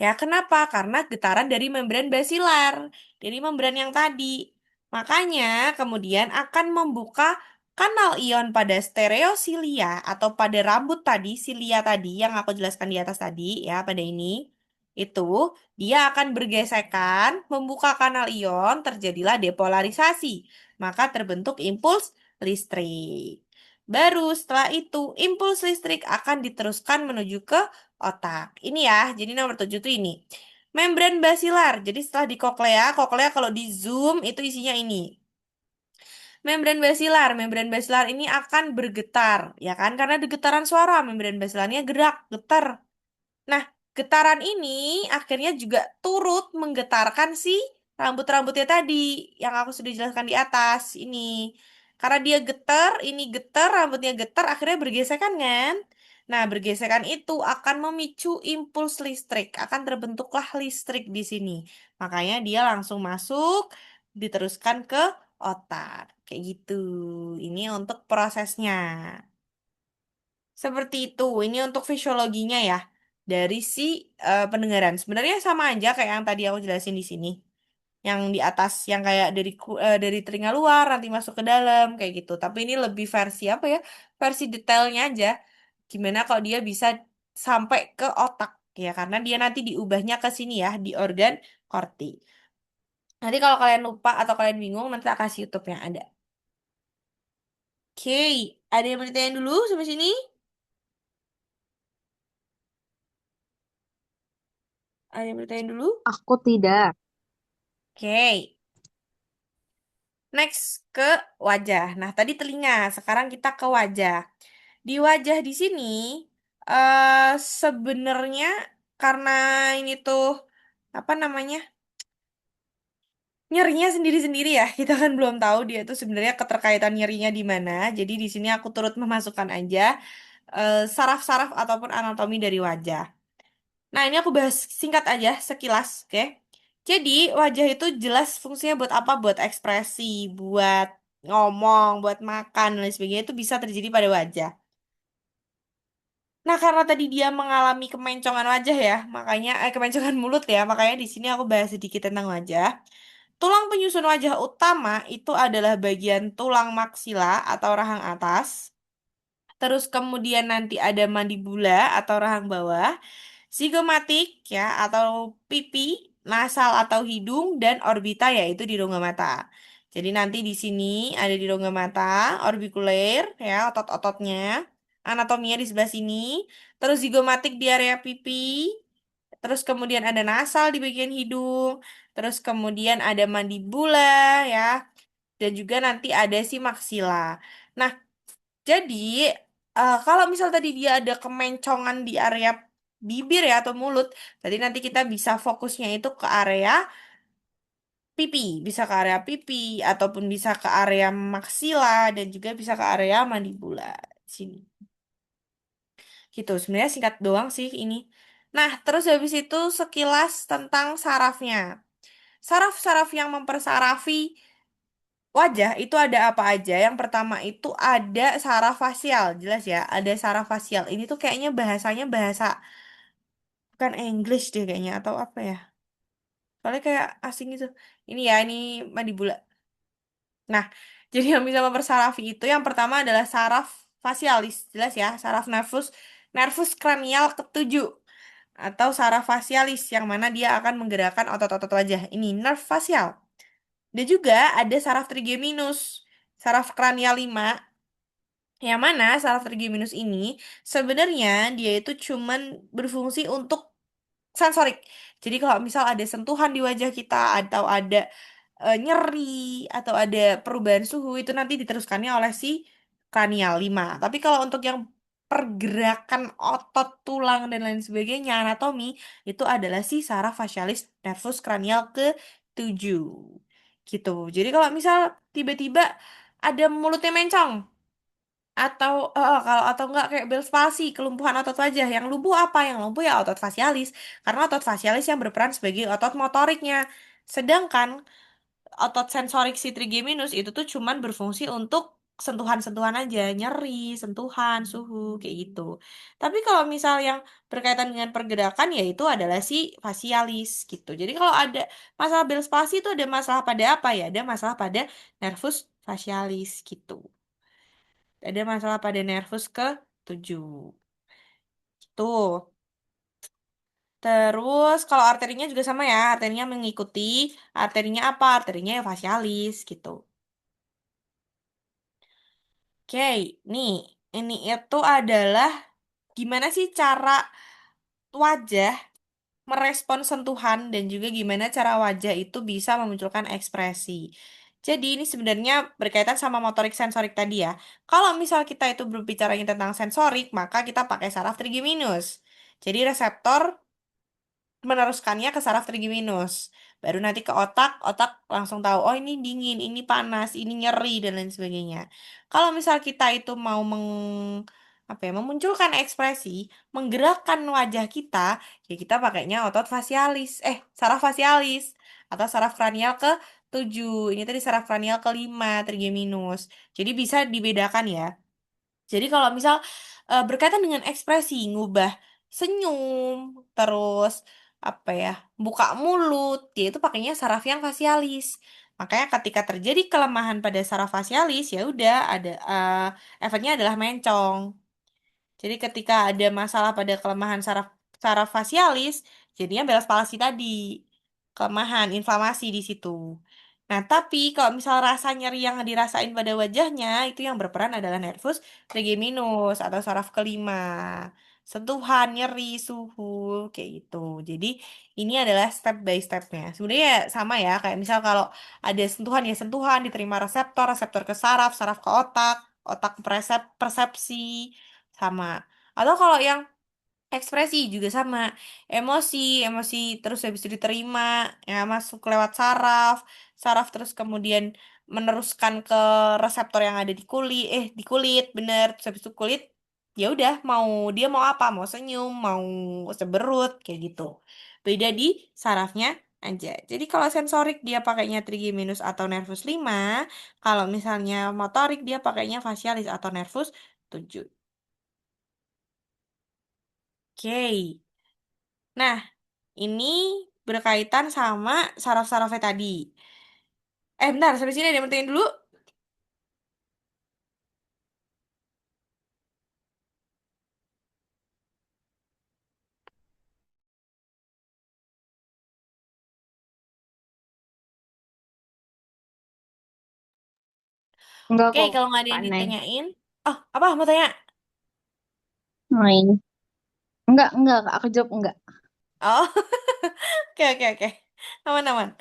Speaker 2: Ya, kenapa? Karena getaran dari membran basilar, dari membran yang tadi. Makanya kemudian akan membuka kanal ion pada stereosilia atau pada rambut tadi, silia tadi yang aku jelaskan di atas tadi ya, pada ini. Itu dia akan bergesekan, membuka kanal ion, terjadilah depolarisasi. Maka terbentuk impuls listrik. Baru setelah itu, impuls listrik akan diteruskan menuju ke otak. Ini ya, jadi nomor 7 tuh ini. Membran basilar. Jadi setelah di koklea, koklea kalau di zoom itu isinya ini. Membran basilar ini akan bergetar, ya kan? Karena ada getaran suara, membran basilarnya gerak, getar. Nah, getaran ini akhirnya juga turut menggetarkan si rambut-rambutnya tadi yang aku sudah jelaskan di atas ini. Karena dia getar, ini getar, rambutnya getar, akhirnya bergesekan kan? Nah, bergesekan itu akan memicu impuls listrik, akan terbentuklah listrik di sini. Makanya dia langsung masuk, diteruskan ke otak. Kayak gitu. Ini untuk prosesnya. Seperti itu. Ini untuk fisiologinya ya. Dari si pendengaran. Sebenarnya sama aja kayak yang tadi aku jelasin di sini. Yang di atas yang kayak dari telinga luar nanti masuk ke dalam kayak gitu. Tapi ini lebih versi apa ya? Versi detailnya aja. Gimana kalau dia bisa sampai ke otak ya karena dia nanti diubahnya ke sini ya di organ korti. Nanti kalau kalian lupa atau kalian bingung nanti tak kasih YouTube yang ada. Oke, ada yang mau ditanyain dulu sampai sini? Ada yang mau ditanyain dulu?
Speaker 1: Aku tidak.
Speaker 2: Oke. Next ke wajah. Nah, tadi telinga, sekarang kita ke wajah. Di wajah di sini sebenarnya karena ini tuh apa namanya? Nyerinya sendiri-sendiri ya. Kita kan belum tahu dia tuh sebenarnya keterkaitan nyerinya di mana. Jadi di sini aku turut memasukkan aja saraf-saraf ataupun anatomi dari wajah. Nah, ini aku bahas singkat aja, sekilas, oke? Jadi, wajah itu jelas fungsinya buat apa? Buat ekspresi, buat ngomong, buat makan, dan lain sebagainya itu bisa terjadi pada wajah. Nah, karena tadi dia mengalami kemencongan wajah ya, makanya kemencongan mulut ya, makanya di sini aku bahas sedikit tentang wajah. Tulang penyusun wajah utama itu adalah bagian tulang maksila atau rahang atas. Terus kemudian nanti ada mandibula atau rahang bawah. Sigomatik ya atau pipi, nasal atau hidung dan orbita yaitu di rongga mata. Jadi nanti di sini ada di rongga mata, orbikuler ya otot-ototnya, anatominya di sebelah sini, terus zigomatik di area pipi, terus kemudian ada nasal di bagian hidung, terus kemudian ada mandibula ya, dan juga nanti ada si maksila. Nah, Jadi, kalau misal tadi dia ada kemencongan di area bibir ya atau mulut, berarti nanti kita bisa fokusnya itu ke area pipi, bisa ke area pipi ataupun bisa ke area maksila dan juga bisa ke area mandibula sini. Gitu. Sebenarnya singkat doang sih ini. Nah, terus habis itu sekilas tentang sarafnya. Saraf-saraf yang mempersarafi wajah itu ada apa aja? Yang pertama itu ada saraf fasial, jelas ya. Ada saraf fasial. Ini tuh kayaknya bahasanya bahasa bukan English deh kayaknya atau apa ya? Soalnya kayak asing gitu. Ini ya, ini mandibula. Nah, jadi yang bisa mempersarafi itu yang pertama adalah saraf fasialis, jelas ya, saraf nervus nervus kranial ketujuh atau saraf fasialis yang mana dia akan menggerakkan otot-otot wajah. Ini nerve fasial. Dan juga ada saraf trigeminus, saraf kranial 5 yang mana saraf trigeminus ini sebenarnya dia itu cuman berfungsi untuk sensorik. Jadi kalau misal ada sentuhan di wajah kita atau ada nyeri atau ada perubahan suhu itu nanti diteruskannya oleh si kranial 5. Tapi kalau untuk yang pergerakan otot, tulang dan lain sebagainya anatomi itu adalah si saraf facialis nervus kranial ke-7. Gitu. Jadi kalau misal tiba-tiba ada mulutnya mencong atau kalau atau enggak kayak Bell's palsy, kelumpuhan otot wajah. Yang lumpuh apa? Yang lumpuh ya otot fasialis. Karena otot fasialis yang berperan sebagai otot motoriknya. Sedangkan otot sensorik si trigeminus itu tuh cuman berfungsi untuk sentuhan-sentuhan aja, nyeri, sentuhan, suhu, kayak gitu. Tapi kalau misal yang berkaitan dengan pergerakan ya itu adalah si fasialis gitu. Jadi kalau ada masalah Bell's palsy itu ada masalah pada apa ya? Ada masalah pada nervus fasialis gitu. Ada masalah pada nervus ke-7. Tuh. Terus kalau arterinya juga sama ya, arterinya mengikuti arterinya apa? Arterinya ya fasialis gitu. Oke, nih ini itu adalah gimana sih cara wajah merespon sentuhan dan juga gimana cara wajah itu bisa memunculkan ekspresi. Jadi ini sebenarnya berkaitan sama motorik sensorik tadi ya. Kalau misal kita itu berbicara tentang sensorik, maka kita pakai saraf trigeminus. Jadi reseptor meneruskannya ke saraf trigeminus. Baru nanti ke otak, otak langsung tahu, oh ini dingin, ini panas, ini nyeri, dan lain sebagainya. Kalau misal kita itu mau apa ya, memunculkan ekspresi, menggerakkan wajah kita, ya kita pakainya otot fasialis, saraf fasialis, atau saraf kranial ke-7. Ini tadi saraf kranial ke-5, trigeminus. Jadi bisa dibedakan ya. Jadi kalau misal berkaitan dengan ekspresi, ngubah senyum, terus apa ya, buka mulut, dia itu pakainya saraf yang fasialis. Makanya ketika terjadi kelemahan pada saraf fasialis, ya udah ada efeknya adalah mencong. Jadi ketika ada masalah pada kelemahan saraf saraf fasialis, jadinya Bell's palsy tadi. Kelemahan, inflamasi di situ. Nah, tapi kalau misal rasa nyeri yang dirasain pada wajahnya, itu yang berperan adalah nervus trigeminus atau saraf kelima. Sentuhan, nyeri, suhu, kayak gitu. Jadi, ini adalah step by stepnya. Sebenarnya ya sama ya, kayak misal kalau ada sentuhan ya sentuhan, diterima reseptor, reseptor ke saraf, saraf ke otak, otak ke persepsi, sama. Atau kalau yang ekspresi juga sama. Emosi, emosi terus habis itu diterima, ya masuk lewat saraf, saraf terus kemudian meneruskan ke reseptor yang ada di kulit, bener. Terus habis itu kulit, ya udah mau dia mau apa, mau senyum, mau seberut kayak gitu. Beda di sarafnya aja. Jadi kalau sensorik dia pakainya trigeminus atau nervus 5, kalau misalnya motorik dia pakainya facialis atau nervus 7. Oke. Nah, ini berkaitan sama saraf-sarafnya tadi. Bentar, sampai sini ada yang pentingin dulu.
Speaker 1: Enggak
Speaker 2: Oke,
Speaker 1: kok,
Speaker 2: kalau nggak ada
Speaker 1: Kak
Speaker 2: yang
Speaker 1: Neng.
Speaker 2: ditanyain. Oh, apa? Mau tanya?
Speaker 1: Main. Enggak, Kak. Aku jawab enggak.
Speaker 2: Oh, oke, oke, oke. Aman-aman.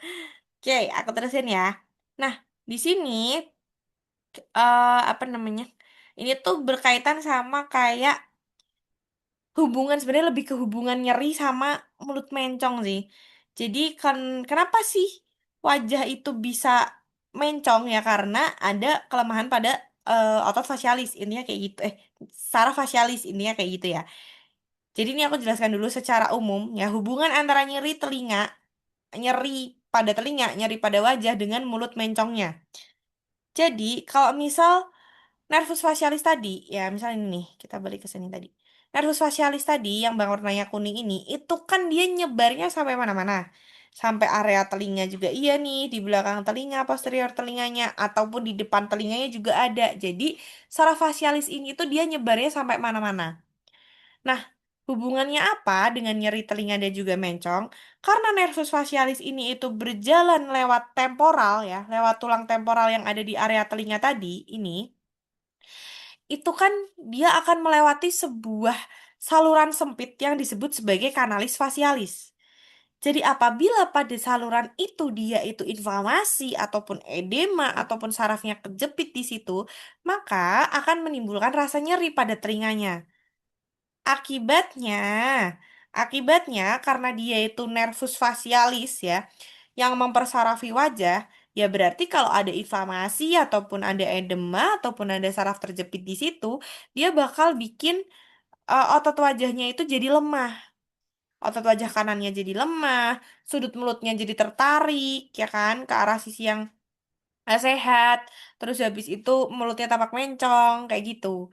Speaker 2: Oke, aku terusin ya. Nah, di sini, apa namanya? Ini tuh berkaitan sama kayak hubungan, sebenarnya lebih ke hubungan nyeri sama mulut mencong sih. Jadi kan kenapa sih wajah itu bisa mencong ya karena ada kelemahan pada otot facialis intinya kayak gitu. Saraf facialis intinya kayak gitu ya. Jadi ini aku jelaskan dulu secara umum ya, hubungan antara nyeri telinga, nyeri pada telinga, nyeri pada wajah dengan mulut mencongnya. Jadi kalau misal nervus facialis tadi, ya misalnya ini nih, kita balik ke sini tadi. Nervus facialis tadi yang bang warnanya kuning ini, itu kan dia nyebarnya sampai mana-mana. Sampai area telinga juga iya nih, di belakang telinga, posterior telinganya, ataupun di depan telinganya juga ada. Jadi, saraf facialis ini tuh dia nyebarnya sampai mana-mana. Nah, hubungannya apa dengan nyeri telinga dan juga mencong? Karena nervus facialis ini itu berjalan lewat temporal ya, lewat tulang temporal yang ada di area telinga tadi, ini itu kan dia akan melewati sebuah saluran sempit yang disebut sebagai kanalis facialis. Jadi apabila pada saluran itu dia itu inflamasi ataupun edema ataupun sarafnya kejepit di situ, maka akan menimbulkan rasa nyeri pada telinganya. Akibatnya, akibatnya karena dia itu nervus facialis ya, yang mempersarafi wajah, ya berarti kalau ada inflamasi ataupun ada edema ataupun ada saraf terjepit di situ, dia bakal bikin otot wajahnya itu jadi lemah. Otot wajah kanannya jadi lemah, sudut mulutnya jadi tertarik, ya kan, ke arah sisi yang sehat. Terus habis itu mulutnya tampak mencong, kayak gitu.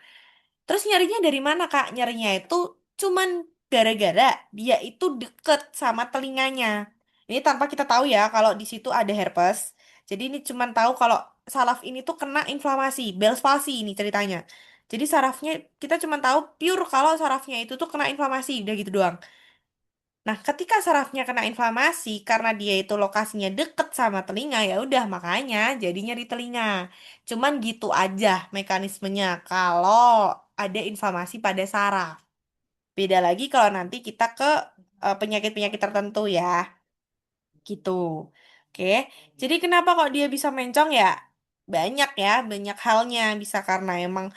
Speaker 2: Terus nyarinya dari mana, Kak? Nyarinya itu cuman gara-gara dia itu deket sama telinganya. Ini tanpa kita tahu ya kalau di situ ada herpes. Jadi ini cuman tahu kalau saraf ini tuh kena inflamasi, Bell's palsy ini ceritanya. Jadi sarafnya kita cuma tahu pure kalau sarafnya itu tuh kena inflamasi, udah gitu doang. Nah, ketika sarafnya kena inflamasi karena dia itu lokasinya deket sama telinga, ya udah makanya jadi nyeri telinga. Cuman gitu aja mekanismenya kalau ada inflamasi pada saraf. Beda lagi kalau nanti kita ke penyakit-penyakit tertentu ya, gitu. Oke. Jadi kenapa kok dia bisa mencong ya? Banyak ya, banyak halnya. Bisa karena emang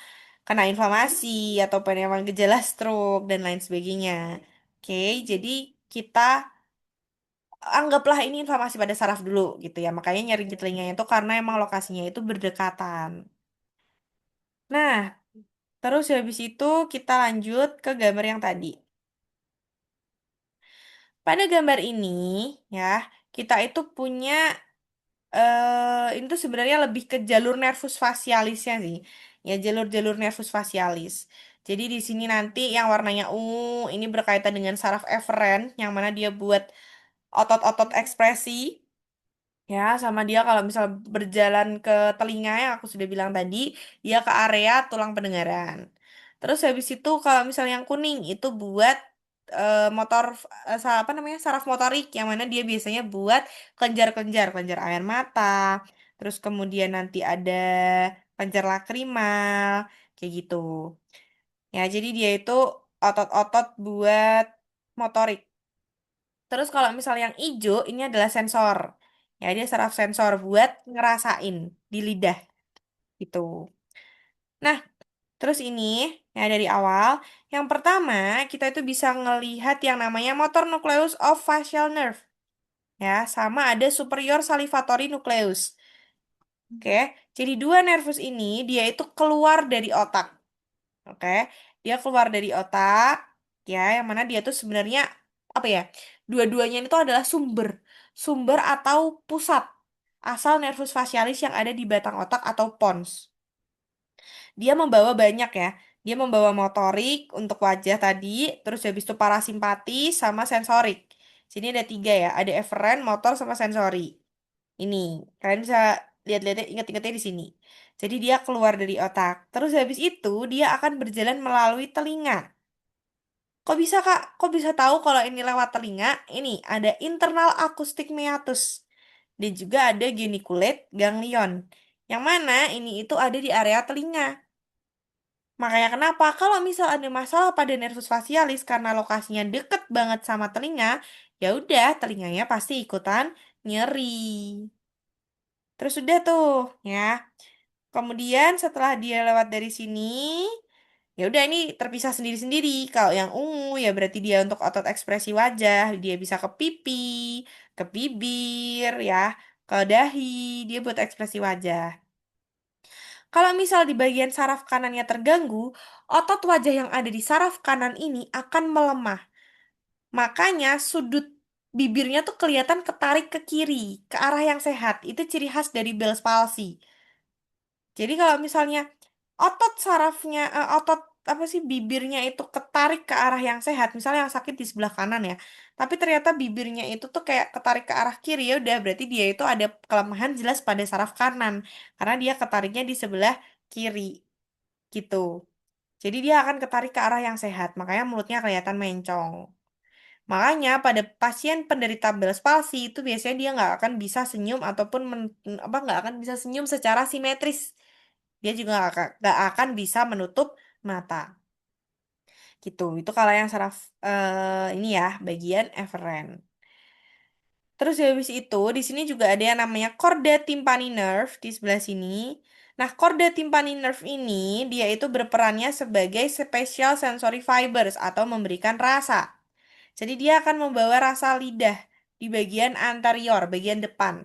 Speaker 2: kena inflamasi ataupun emang gejala stroke dan lain sebagainya. Oke, jadi kita anggaplah ini inflamasi pada saraf dulu gitu ya. Makanya nyeri di telinganya itu karena emang lokasinya itu berdekatan. Nah, terus habis itu kita lanjut ke gambar yang tadi. Pada gambar ini ya, kita itu punya ini tuh sebenarnya lebih ke jalur nervus facialisnya sih. Ya, jalur-jalur nervus facialis. Jadi di sini nanti yang warnanya ungu ini berkaitan dengan saraf eferen yang mana dia buat otot-otot ekspresi. Ya, sama dia kalau misal berjalan ke telinga yang aku sudah bilang tadi, dia ke area tulang pendengaran. Terus habis itu kalau misal yang kuning itu buat motor apa namanya saraf motorik yang mana dia biasanya buat kelenjar-kelenjar, kelenjar air mata. Terus kemudian nanti ada kelenjar lakrimal kayak gitu. Ya, jadi dia itu otot-otot buat motorik. Terus kalau misal yang hijau ini adalah sensor. Ya, dia saraf sensor buat ngerasain di lidah gitu. Nah, terus ini ya dari awal, yang pertama kita itu bisa ngelihat yang namanya motor nucleus of facial nerve. Ya, sama ada superior salivatory nucleus. Oke, jadi dua nervus ini dia itu keluar dari otak. Oke, dia keluar dari otak, ya, yang mana dia tuh sebenarnya apa ya? Dua-duanya itu adalah sumber atau pusat asal nervus facialis yang ada di batang otak atau pons. Dia membawa banyak ya. Dia membawa motorik untuk wajah tadi, terus habis itu parasimpatis sama sensorik. Sini ada tiga ya, ada eferen, motor, sama sensori. Ini, kalian bisa lihat-lihat, ingat-ingatnya di sini. Jadi dia keluar dari otak. Terus habis itu dia akan berjalan melalui telinga. Kok bisa Kak? Kok bisa tahu kalau ini lewat telinga? Ini ada internal acoustic meatus. Dan juga ada geniculate ganglion. Yang mana ini itu ada di area telinga. Makanya kenapa kalau misal ada masalah pada nervus facialis karena lokasinya deket banget sama telinga, ya udah telinganya pasti ikutan nyeri. Terus udah tuh, ya. Kemudian setelah dia lewat dari sini, ya udah ini terpisah sendiri-sendiri. Kalau yang ungu ya berarti dia untuk otot ekspresi wajah, dia bisa ke pipi, ke bibir ya, ke dahi, dia buat ekspresi wajah. Kalau misal di bagian saraf kanannya terganggu, otot wajah yang ada di saraf kanan ini akan melemah. Makanya sudut bibirnya tuh kelihatan ketarik ke kiri, ke arah yang sehat. Itu ciri khas dari Bell's palsy. Jadi kalau misalnya otot sarafnya, otot apa sih bibirnya itu ketarik ke arah yang sehat, misalnya yang sakit di sebelah kanan ya, tapi ternyata bibirnya itu tuh kayak ketarik ke arah kiri ya udah berarti dia itu ada kelemahan jelas pada saraf kanan karena dia ketariknya di sebelah kiri gitu. Jadi dia akan ketarik ke arah yang sehat, makanya mulutnya kelihatan mencong. Makanya pada pasien penderita Bell's palsy itu biasanya dia nggak akan bisa senyum ataupun apa nggak akan bisa senyum secara simetris. Dia juga nggak akan bisa menutup mata. Gitu. Itu kalau yang saraf ini ya bagian eferen. Terus habis itu di sini juga ada yang namanya chorda tympani nerve di sebelah sini. Nah, chorda tympani nerve ini dia itu berperannya sebagai special sensory fibers atau memberikan rasa. Jadi dia akan membawa rasa lidah di bagian anterior, bagian depan.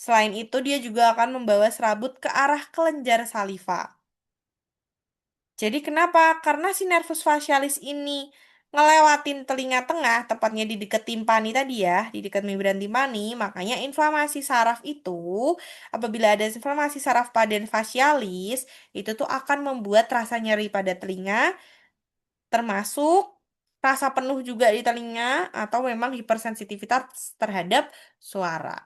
Speaker 2: Selain itu, dia juga akan membawa serabut ke arah kelenjar saliva. Jadi kenapa? Karena si nervus facialis ini ngelewatin telinga tengah, tepatnya di dekat timpani tadi ya, di dekat membran timpani, makanya inflamasi saraf itu, apabila ada inflamasi saraf pada facialis, itu tuh akan membuat rasa nyeri pada telinga, termasuk rasa penuh juga di telinga, atau memang hipersensitivitas terhadap suara.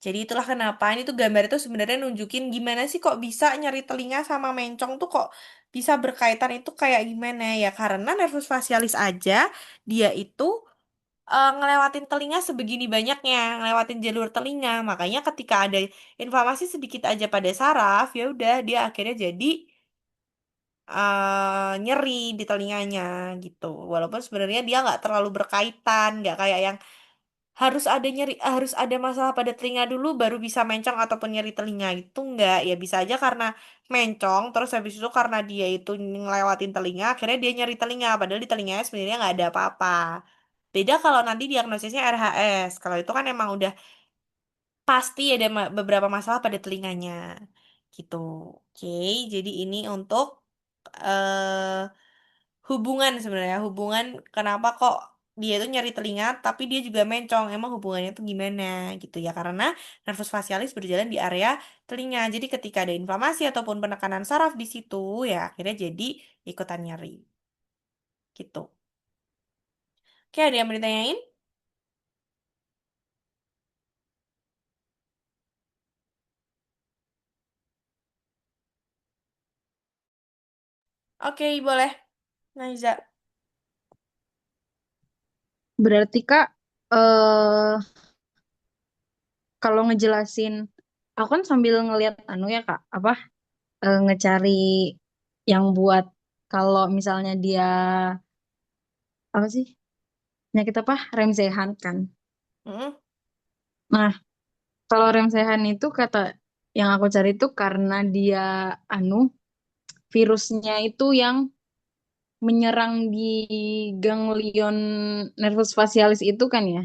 Speaker 2: Jadi itulah kenapa ini tuh gambar itu sebenarnya nunjukin gimana sih kok bisa nyeri telinga sama mencong tuh kok bisa berkaitan itu kayak gimana ya karena nervus facialis aja dia itu ngelewatin telinga sebegini banyaknya, ngelewatin jalur telinga. Makanya ketika ada inflamasi sedikit aja pada saraf, ya udah dia akhirnya jadi nyeri di telinganya gitu. Walaupun sebenarnya dia nggak terlalu berkaitan, nggak kayak yang harus ada nyeri harus ada masalah pada telinga dulu baru bisa mencong ataupun nyeri telinga itu enggak ya bisa aja karena mencong terus habis itu karena dia itu ngelewatin telinga akhirnya dia nyeri telinga padahal di telinganya sebenarnya nggak ada apa-apa beda kalau nanti diagnosisnya RHS kalau itu kan emang udah pasti ada beberapa masalah pada telinganya gitu oke jadi ini untuk eh hubungan sebenarnya hubungan kenapa kok dia itu nyari telinga tapi dia juga mencong emang hubungannya itu gimana gitu ya karena nervus facialis berjalan di area telinga jadi ketika ada inflamasi ataupun penekanan saraf di situ ya akhirnya jadi ikutan nyeri gitu oke ada yang mau ditanyain oke boleh Naiza.
Speaker 1: Berarti Kak, eh kalau ngejelasin, aku kan sambil ngelihat anu ya Kak, apa ngecari yang buat kalau misalnya dia apa sih penyakit apa rem sehan kan.
Speaker 2: Mm-mm.
Speaker 1: Nah, kalau rem sehan itu kata yang aku cari itu karena dia anu virusnya itu yang menyerang di ganglion nervus facialis itu kan ya.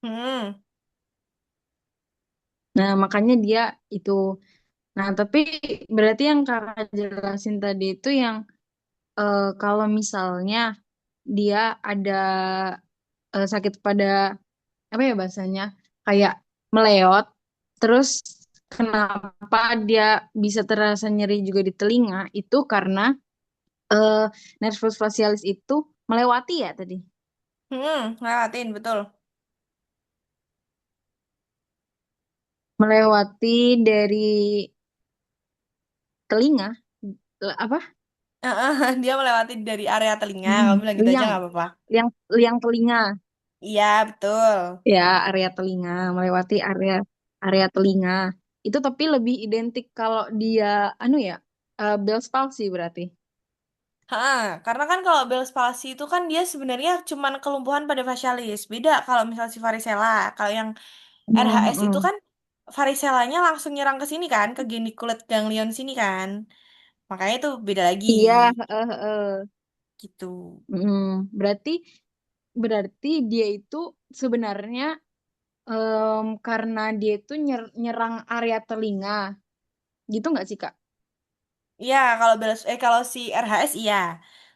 Speaker 2: Hmm.
Speaker 1: Nah, makanya dia itu. Nah, tapi berarti yang kakak jelasin tadi itu yang kalau misalnya dia ada sakit pada apa ya bahasanya kayak meleot, terus kenapa dia bisa terasa nyeri juga di telinga itu karena eh, nervus facialis itu melewati ya tadi,
Speaker 2: Lewatin betul.
Speaker 1: melewati dari telinga apa
Speaker 2: Dia melewati dari area telinga kamu
Speaker 1: Hmm,
Speaker 2: bilang gitu aja
Speaker 1: liang
Speaker 2: nggak apa-apa
Speaker 1: liang liang telinga
Speaker 2: iya betul.
Speaker 1: ya area telinga melewati area area telinga itu tapi lebih identik kalau dia anu ya Bell's palsy berarti.
Speaker 2: Hah, karena kan kalau Bell's palsy itu kan dia sebenarnya cuman kelumpuhan pada facialis. Beda kalau misal si varicella. Kalau yang
Speaker 1: Hmm,
Speaker 2: RHS itu
Speaker 1: hmm.
Speaker 2: kan Varicellanya langsung nyerang ke sini kan, ke geniculate ganglion sini kan. Makanya itu beda lagi.
Speaker 1: Iya,
Speaker 2: Gitu.
Speaker 1: Berarti berarti dia itu sebenarnya karena dia itu nyerang area telinga, gitu nggak sih Kak?
Speaker 2: Iya, kalau si RHS iya.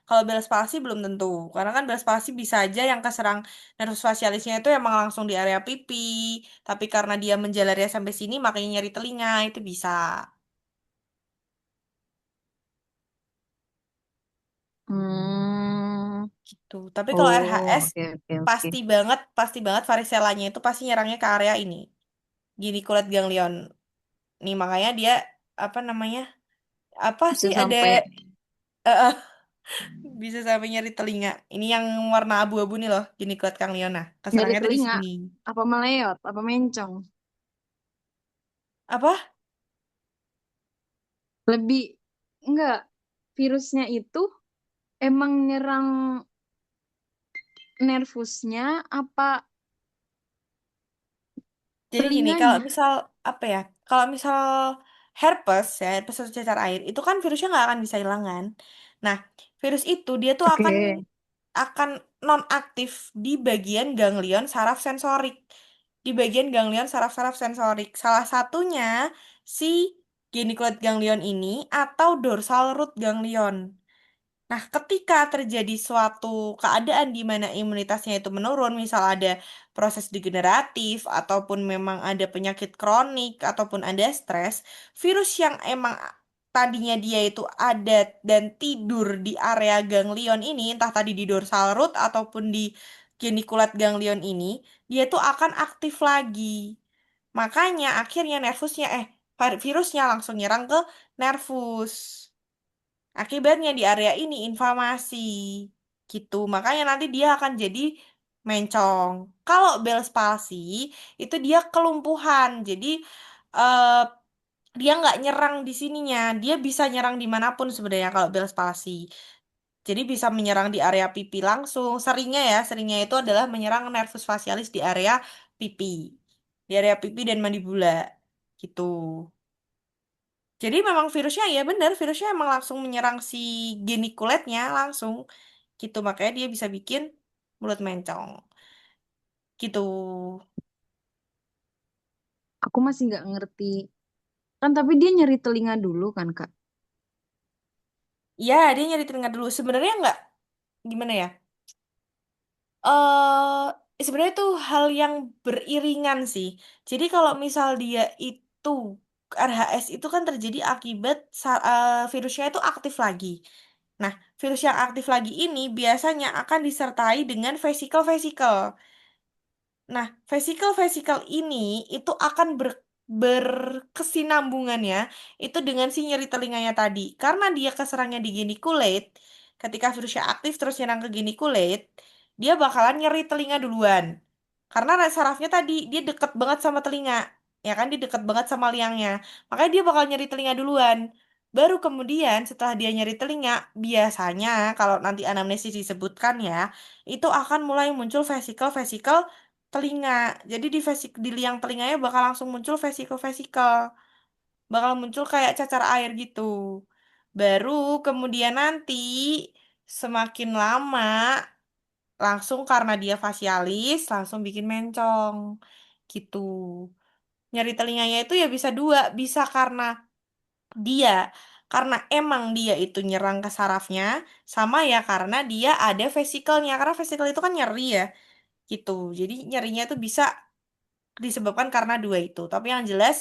Speaker 2: Kalau Bell's palsy belum tentu. Karena kan Bell's palsy bisa aja yang keserang nervus facialisnya itu emang langsung di area pipi. Tapi karena dia menjalarnya sampai sini makanya nyari telinga itu bisa.
Speaker 1: Hmm.
Speaker 2: Gitu. Tapi kalau
Speaker 1: Oh,
Speaker 2: RHS
Speaker 1: oke oke oke.
Speaker 2: pasti banget varicellanya itu pasti nyerangnya ke area ini. Gini kulit ganglion. Nih makanya dia apa namanya? Apa
Speaker 1: Bisa
Speaker 2: sih ada
Speaker 1: sampai
Speaker 2: eh, eh, bisa sampai nyari telinga. Ini yang warna abu-abu nih loh, gini kulit ganglion. Nah,
Speaker 1: nyeri
Speaker 2: keserangnya tuh di
Speaker 1: telinga,
Speaker 2: sini.
Speaker 1: apa meleot, apa mencong.
Speaker 2: Apa?
Speaker 1: Lebih enggak, virusnya itu emang nyerang nervusnya apa
Speaker 2: Jadi gini, kalau
Speaker 1: telinganya?
Speaker 2: misal apa ya? Kalau misal herpes ya, herpes atau cacar air, itu kan virusnya nggak akan bisa hilang kan. Nah, virus itu dia tuh
Speaker 1: Oke.
Speaker 2: akan nonaktif di bagian ganglion saraf sensorik. Di bagian ganglion saraf-saraf sensorik. Salah satunya si geniculate ganglion ini atau dorsal root ganglion. Nah, ketika terjadi suatu keadaan di mana imunitasnya itu menurun, misal ada proses degeneratif, ataupun memang ada penyakit kronik, ataupun ada stres, virus yang emang tadinya dia itu ada dan tidur di area ganglion ini, entah tadi di dorsal root ataupun di geniculate ganglion ini, dia tuh akan aktif lagi. Makanya akhirnya virusnya langsung nyerang ke nervus. Akibatnya di area ini inflamasi gitu. Makanya nanti dia akan jadi mencong. Kalau Bell's palsy itu dia kelumpuhan. Jadi eh, dia nggak nyerang di sininya. Dia bisa nyerang dimanapun sebenarnya kalau Bell's palsy. Jadi bisa menyerang di area pipi langsung. Seringnya itu adalah menyerang nervus facialis di area pipi. Di area pipi dan mandibula. Gitu. Jadi memang virusnya ya benar, virusnya emang langsung menyerang si genikuletnya langsung gitu. Makanya dia bisa bikin mulut mencong gitu.
Speaker 1: Aku masih nggak ngerti. Kan tapi dia nyeri telinga dulu kan, Kak?
Speaker 2: Ya, dia nyari telinga dulu. Sebenarnya nggak gimana ya? Sebenarnya itu hal yang beriringan sih. Jadi kalau misal dia itu RHS itu kan terjadi akibat virusnya itu aktif lagi. Nah, virus yang aktif lagi ini biasanya akan disertai dengan vesikel-vesikel. Nah, vesikel-vesikel ini itu akan berkesinambungannya itu dengan si nyeri telinganya tadi. Karena dia keserangnya di geniculate, ketika virusnya aktif terus nyerang ke geniculate, dia bakalan nyeri telinga duluan. Karena sarafnya tadi dia deket banget sama telinga, ya kan dia deket banget sama liangnya. Makanya dia bakal nyeri telinga duluan. Baru kemudian setelah dia nyeri telinga, biasanya kalau nanti anamnesis disebutkan ya, itu akan mulai muncul vesikel-vesikel telinga. Jadi di liang telinganya bakal langsung muncul vesikel-vesikel. Bakal muncul kayak cacar air gitu. Baru kemudian nanti semakin lama langsung karena dia fasialis langsung bikin mencong gitu. Nyari telinganya itu ya bisa dua, bisa dia karena emang dia itu nyerang ke sarafnya sama ya karena dia ada vesikelnya. Karena vesikel itu kan nyeri ya gitu. Jadi nyerinya itu bisa disebabkan karena dua itu. Tapi yang jelas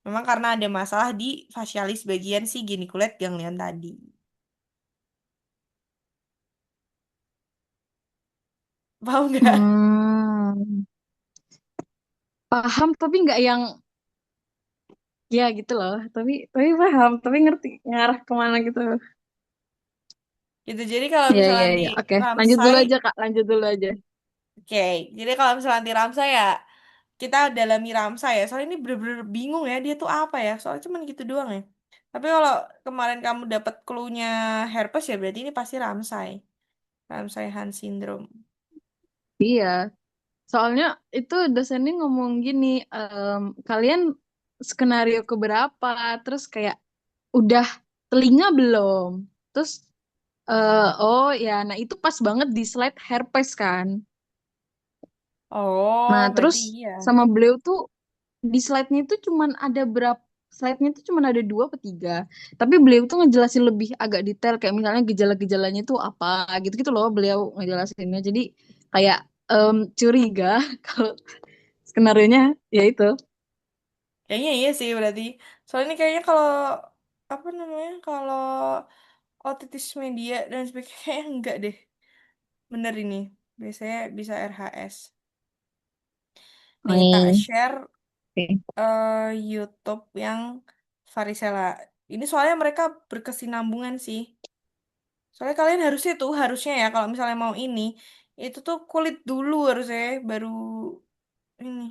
Speaker 2: memang karena ada masalah di fasialis bagian si geniculate ganglion tadi. Paham nggak?
Speaker 1: Hmm, paham tapi nggak yang ya gitu loh. Tapi paham, tapi ngerti ngarah kemana gitu.
Speaker 2: Gitu. Jadi kalau
Speaker 1: Iya
Speaker 2: misalnya
Speaker 1: iya
Speaker 2: nanti
Speaker 1: iya. Oke, lanjut dulu
Speaker 2: Ramsay,
Speaker 1: aja Kak, lanjut dulu aja.
Speaker 2: oke. Jadi kalau misalnya nanti Ramsay ya kita dalami Ramsay ya. Soalnya ini bener-bener bingung ya dia tuh apa ya. Soalnya cuman gitu doang ya. Tapi kalau kemarin kamu dapat clue-nya herpes ya berarti ini pasti Ramsay. Ramsay Hunt syndrome.
Speaker 1: Iya, soalnya itu dosennya ngomong gini, kalian skenario keberapa, terus kayak udah telinga belum, terus oh ya, nah itu pas banget di slide herpes kan. Nah
Speaker 2: Oh,
Speaker 1: terus
Speaker 2: berarti iya.
Speaker 1: sama beliau tuh di slide-nya itu cuman ada berapa, slide-nya itu cuman ada dua atau tiga, tapi beliau tuh ngejelasin lebih agak detail kayak misalnya gejala-gejalanya tuh apa gitu-gitu loh beliau ngejelasinnya. Jadi kayak curiga kalau skenario-nya ya itu.
Speaker 2: Kayaknya iya sih berarti. Soalnya ini kayaknya kalau apa namanya kalau otitis media dan sebagainya kayaknya enggak deh. Bener ini. Biasanya bisa RHS. Nih, tak
Speaker 1: Hmm.
Speaker 2: share
Speaker 1: Oke.
Speaker 2: YouTube yang varicella. Ini soalnya mereka berkesinambungan sih. Soalnya kalian harusnya ya kalau misalnya mau ini itu tuh kulit dulu harusnya baru ini.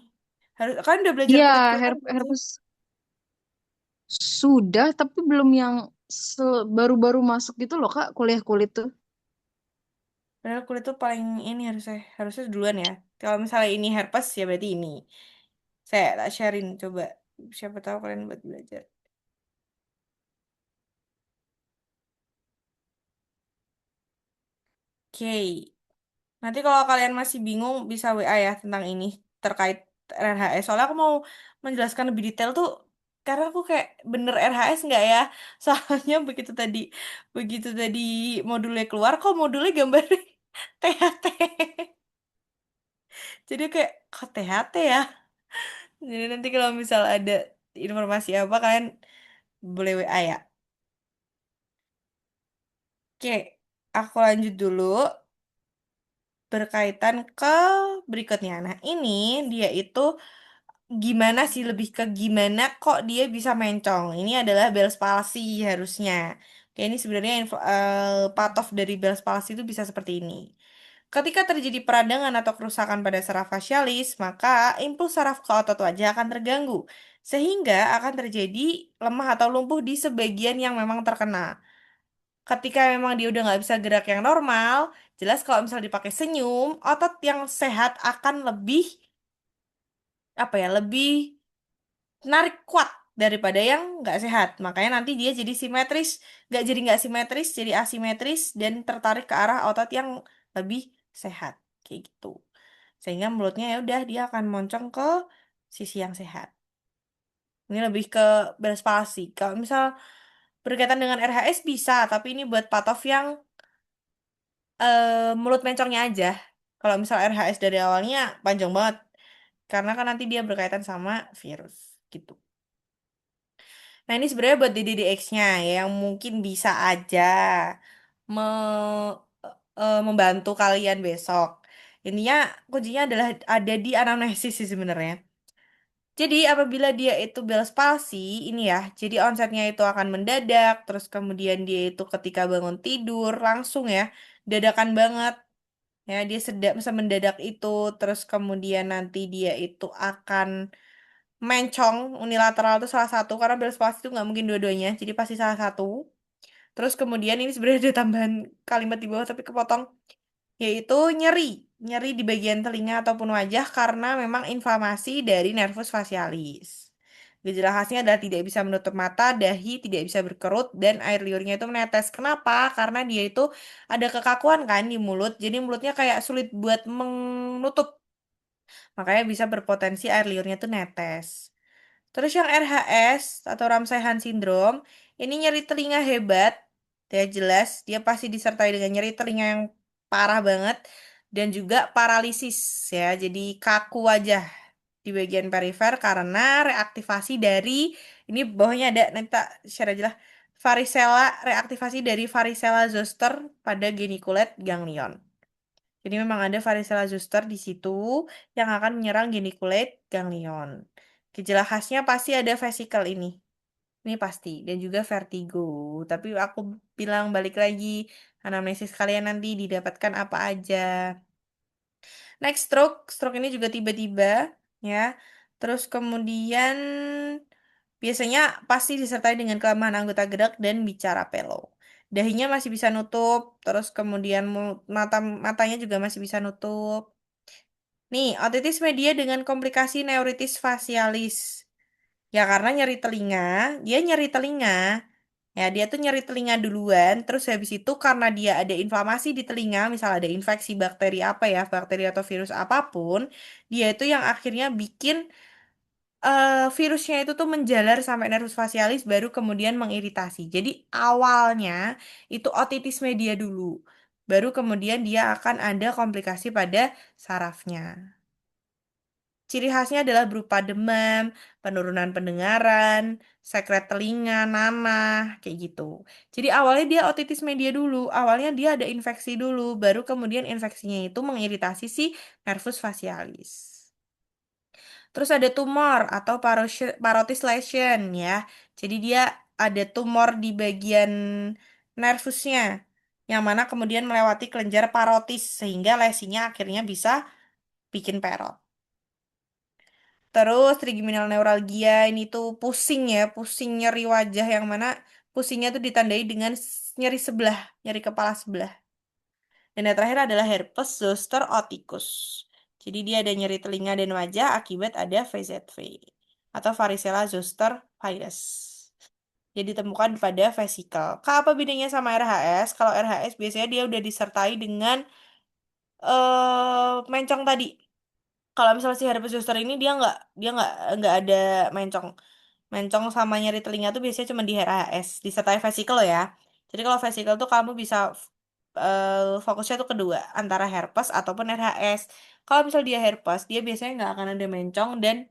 Speaker 2: Harus kalian udah belajar
Speaker 1: Iya,
Speaker 2: kulit-kulitan belum sih?
Speaker 1: herpes sudah, tapi belum yang baru-baru masuk gitu loh Kak, kuliah kulit tuh.
Speaker 2: Padahal kulit tuh paling ini harusnya harusnya duluan ya. Kalau misalnya ini herpes ya berarti ini. Saya tak sharein coba. Siapa tahu kalian buat belajar. Oke. Nanti kalau kalian masih bingung bisa WA ya tentang ini terkait RHS. Soalnya aku mau menjelaskan lebih detail tuh karena aku kayak bener RHS nggak ya? Soalnya begitu tadi modulnya keluar kok modulnya gambarnya THT. Jadi kayak kok THT ya? Jadi nanti kalau misal ada informasi apa kalian boleh WA ya. Oke, aku lanjut dulu berkaitan ke berikutnya. Nah, ini dia itu gimana sih lebih ke gimana kok dia bisa mencong. Ini adalah Bell's palsy harusnya. Oke, ini sebenarnya part of dari Bell's palsy itu bisa seperti ini. Ketika terjadi peradangan atau kerusakan pada saraf fasialis, maka impuls saraf ke otot wajah akan terganggu, sehingga akan terjadi lemah atau lumpuh di sebagian yang memang terkena. Ketika memang dia udah nggak bisa gerak yang normal, jelas kalau misalnya dipakai senyum, otot yang sehat akan lebih apa ya, lebih narik kuat daripada yang nggak sehat. Makanya nanti dia jadi simetris, nggak simetris, jadi asimetris dan tertarik ke arah otot yang lebih sehat, kayak gitu. Sehingga mulutnya ya udah dia akan moncong ke sisi yang sehat. Ini lebih ke beres palsi. Kalau misal berkaitan dengan RHS bisa, tapi ini buat patof yang mulut mencongnya aja. Kalau misal RHS dari awalnya panjang banget, karena kan nanti dia berkaitan sama virus gitu. Nah, ini sebenarnya buat DDDX-nya ya, yang mungkin bisa aja me- membantu kalian besok. Intinya kuncinya adalah ada di anamnesis sih sebenarnya. Jadi apabila dia itu Bell's palsy, ini ya, jadi onsetnya itu akan mendadak, terus kemudian dia itu ketika bangun tidur langsung ya, dadakan banget. Ya, dia sedang mendadak itu, terus kemudian nanti dia itu akan mencong unilateral itu salah satu karena Bell's palsy itu nggak mungkin dua-duanya, jadi pasti salah satu. Terus kemudian ini sebenarnya ada tambahan kalimat di bawah tapi kepotong, yaitu nyeri, nyeri di bagian telinga ataupun wajah karena memang inflamasi dari nervus facialis. Gejala khasnya adalah tidak bisa menutup mata, dahi tidak bisa berkerut, dan air liurnya itu menetes. Kenapa? Karena dia itu ada kekakuan kan di mulut, jadi mulutnya kayak sulit buat menutup. Makanya bisa berpotensi air liurnya tuh netes. Terus yang RHS atau Ramsay-Hunt syndrome, ini nyeri telinga hebat, ya jelas, dia pasti disertai dengan nyeri telinga yang parah banget dan juga paralisis ya, jadi kaku wajah di bagian perifer karena reaktivasi dari ini bawahnya ada nanti tak share aja lah varicella reaktivasi dari varicella zoster pada geniculate ganglion. Jadi memang ada varicella zoster di situ yang akan menyerang geniculate ganglion. Gejala khasnya pasti ada vesicle ini. Ini pasti. Dan juga vertigo. Tapi aku bilang balik lagi, anamnesis kalian nanti didapatkan apa aja. Next stroke. Stroke ini juga tiba-tiba, ya. Terus kemudian biasanya pasti disertai dengan kelemahan anggota gerak dan bicara pelo. Dahinya masih bisa nutup, terus kemudian matanya juga masih bisa nutup. Nih, otitis media dengan komplikasi neuritis facialis. Ya karena nyeri telinga, dia nyeri telinga. Ya, dia tuh nyeri telinga duluan, terus habis itu karena dia ada inflamasi di telinga, misal ada infeksi bakteri apa ya, bakteri atau virus apapun, dia itu yang akhirnya bikin virusnya itu tuh menjalar sampai nervus facialis baru kemudian mengiritasi. Jadi awalnya itu otitis media dulu, baru kemudian dia akan ada komplikasi pada sarafnya. Ciri khasnya adalah berupa demam, penurunan pendengaran, sekret telinga, nanah, kayak gitu. Jadi awalnya dia otitis media dulu, awalnya dia ada infeksi dulu, baru kemudian infeksinya itu mengiritasi si nervus facialis. Terus ada tumor atau parotis lesion ya. Jadi dia ada tumor di bagian nervusnya, yang mana kemudian melewati kelenjar parotis sehingga lesinya akhirnya bisa bikin perot. Terus trigeminal neuralgia ini tuh pusing ya, pusing nyeri wajah yang mana pusingnya tuh ditandai dengan nyeri sebelah, nyeri kepala sebelah. Dan yang terakhir adalah herpes zoster oticus. Jadi dia ada nyeri telinga dan wajah akibat ada VZV atau varicella zoster virus. Dia ditemukan pada vesikel. Kak, apa bedanya sama RHS? Kalau RHS biasanya dia udah disertai dengan mencong tadi. Kalau misalnya si herpes zoster ini dia nggak ada mencong. Mencong sama nyeri telinga tuh biasanya cuma di RHS, disertai vesikel ya. Jadi kalau vesikel tuh kamu bisa fokusnya tuh kedua, antara herpes ataupun RHS. Kalau misal dia herpes, dia biasanya nggak akan ada mencong dan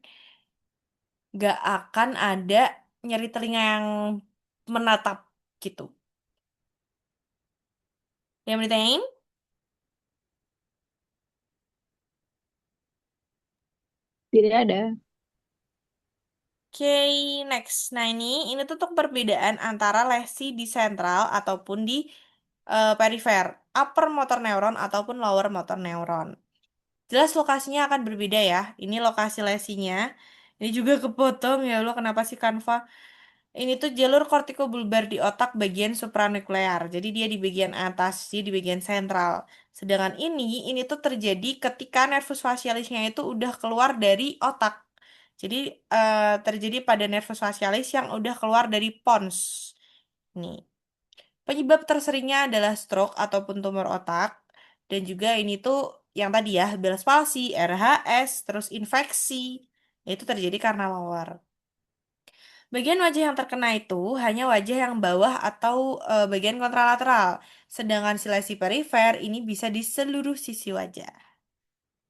Speaker 2: nggak akan ada nyeri telinga yang menatap gitu. Yang mau ditanyain?
Speaker 1: Tidak ada.
Speaker 2: Oke, next. Nah ini tuh tuh perbedaan antara lesi di sentral ataupun di perifer, upper motor neuron ataupun lower motor neuron. Jelas lokasinya akan berbeda ya. Ini lokasi lesinya. Ini juga kepotong ya Allah, kenapa sih Canva? Ini tuh jalur kortikobulbar di otak bagian supranuklear. Jadi dia di bagian atas, dia di bagian sentral. Sedangkan ini tuh terjadi ketika nervus facialisnya itu udah keluar dari otak. Jadi terjadi pada nervus facialis yang udah keluar dari pons. Nih. Penyebab terseringnya adalah stroke ataupun tumor otak. Dan juga ini tuh yang tadi ya, Bell's palsy, RHS, terus infeksi. Itu terjadi karena lower. Bagian wajah yang terkena itu hanya wajah yang bawah atau bagian kontralateral. Sedangkan si lesi perifer ini bisa di seluruh sisi wajah.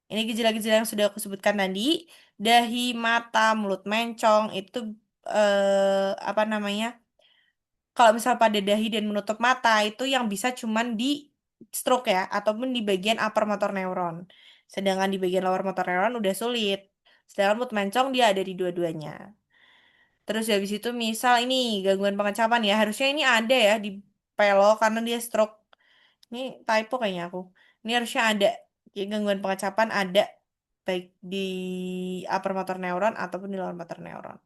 Speaker 2: Ini gejala-gejala yang sudah aku sebutkan tadi. Dahi, mata, mulut mencong, itu apa namanya? Kalau misal pada dahi dan menutup mata itu yang bisa cuman di stroke ya ataupun di bagian upper motor neuron. Sedangkan di bagian lower motor neuron udah sulit. Sedangkan mood mencong dia ada di dua-duanya. Terus habis itu misal ini gangguan pengecapan ya harusnya ini ada ya di pelo karena dia stroke. Ini typo kayaknya aku. Ini harusnya ada. Jadi gangguan pengecapan ada baik di upper motor neuron ataupun di lower motor neuron.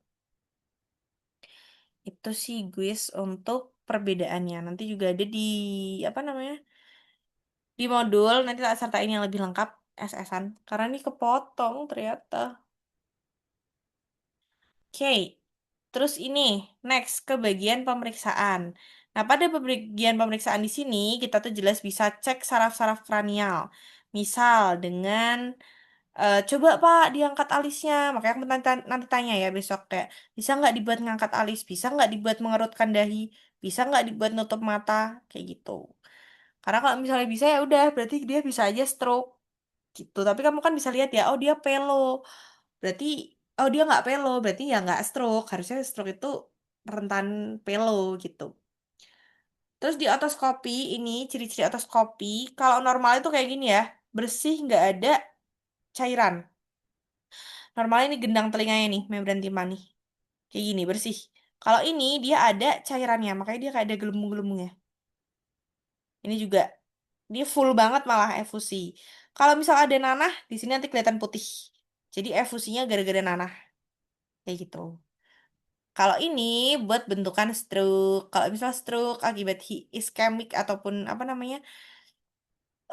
Speaker 2: Itu sih guys untuk perbedaannya. Nanti juga ada di apa namanya? Di modul nanti tak sertain yang lebih lengkap SS-an karena ini kepotong ternyata. Oke. Terus ini next ke bagian pemeriksaan. Nah, pada bagian pemeriksaan di sini kita tuh jelas bisa cek saraf-saraf kranial. Misal dengan coba Pak diangkat alisnya. Makanya aku nanti tanya ya besok kayak bisa nggak dibuat ngangkat alis, bisa nggak dibuat mengerutkan dahi, bisa nggak dibuat nutup mata, kayak gitu. Karena kalau misalnya bisa ya udah berarti dia bisa aja stroke gitu. Tapi kamu kan bisa lihat ya, oh dia pelo, berarti oh dia nggak pelo, berarti ya nggak stroke. Harusnya stroke itu rentan pelo gitu. Terus di otoskopi ini ciri-ciri otoskopi kalau normal itu kayak gini ya, bersih nggak ada cairan. Normalnya ini gendang telinganya nih, membran timpani. Kayak gini, bersih. Kalau ini dia ada cairannya, makanya dia kayak ada gelembung-gelembungnya. Ini juga dia full banget malah efusi. Kalau misal ada nanah, di sini nanti kelihatan putih. Jadi efusinya gara-gara nanah, kayak gitu. Kalau ini buat bentukan stroke. Kalau misal stroke akibat iskemik ataupun apa namanya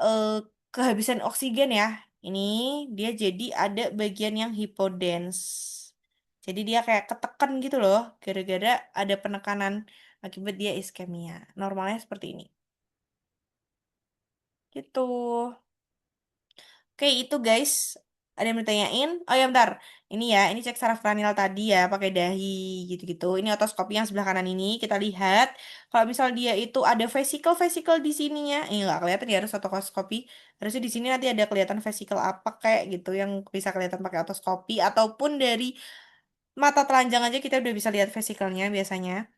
Speaker 2: eh, kehabisan oksigen ya, ini dia jadi ada bagian yang hipodens. Jadi dia kayak ketekan gitu loh, gara-gara ada penekanan akibat dia iskemia. Normalnya seperti ini. Gitu. Oke, itu guys. Ada yang ditanyain? Oh ya, bentar. Ini ya, ini cek saraf kranial tadi ya, pakai dahi gitu-gitu. Ini otoskopi yang sebelah kanan ini. Kita lihat, kalau misal dia itu ada vesikel-vesikel di sininya. Ini nggak kelihatan ya, harus otoskopi. Harusnya di sini nanti ada kelihatan vesikel apa kayak gitu, yang bisa kelihatan pakai otoskopi. Ataupun dari mata telanjang aja kita udah bisa lihat vesikelnya biasanya.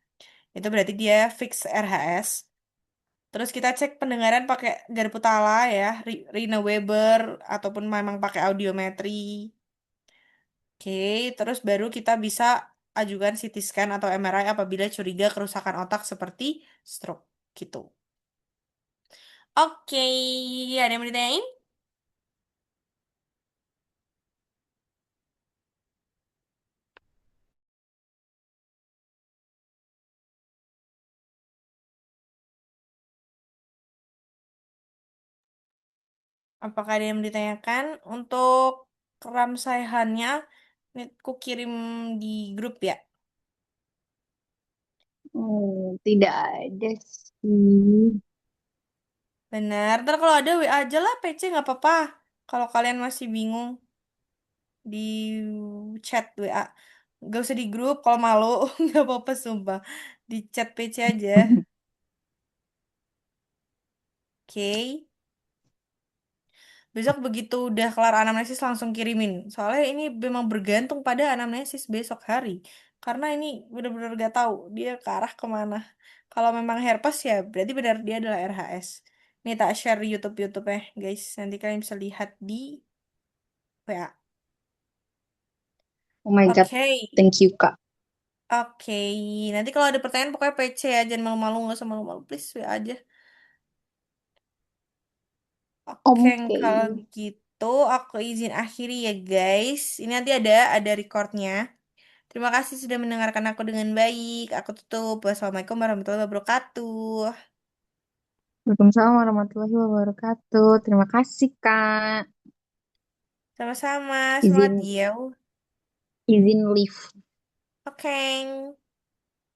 Speaker 2: Itu berarti dia fix RHS. Terus kita cek pendengaran pakai garpu tala ya, Rina Weber ataupun memang pakai audiometri. Oke, terus baru kita bisa ajukan CT scan atau MRI apabila curiga kerusakan otak seperti stroke gitu. Oke, ada yang mau ditanyain? Apakah ada yang mau ditanyakan? Untuk keramsaihannya, ini aku kirim di grup ya.
Speaker 1: Tidak ada sih.
Speaker 2: Benar, ntar kalau ada WA aja lah, PC nggak apa-apa. Kalau kalian masih bingung di chat WA, gak usah di grup kalau malu, nggak apa-apa sumpah. Di chat PC aja, oke? Besok begitu udah kelar anamnesis langsung kirimin. Soalnya ini memang bergantung pada anamnesis besok hari. Karena ini benar-benar gak tahu dia ke arah kemana. Kalau memang herpes ya berarti benar dia adalah RHS. Ini tak share YouTube-YouTube guys. Nanti kalian bisa lihat di WA.
Speaker 1: Oh my God,
Speaker 2: Oke.
Speaker 1: thank you, Kak.
Speaker 2: Oke, nanti kalau ada pertanyaan pokoknya PC ya, jangan malu-malu, nggak usah malu-malu, please WA aja. Oke,
Speaker 1: Oke.
Speaker 2: kalau gitu aku izin akhiri ya guys. Ini nanti ada recordnya. Terima kasih sudah mendengarkan aku dengan baik. Aku tutup. Wassalamualaikum warahmatullahi wabarakatuh.
Speaker 1: Waalaikumsalam warahmatullahi wabarakatuh. Terima kasih, Kak.
Speaker 2: Sama-sama, semangat
Speaker 1: Izin
Speaker 2: ya.
Speaker 1: izin live.
Speaker 2: Oke.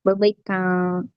Speaker 1: Bye-bye, Kak.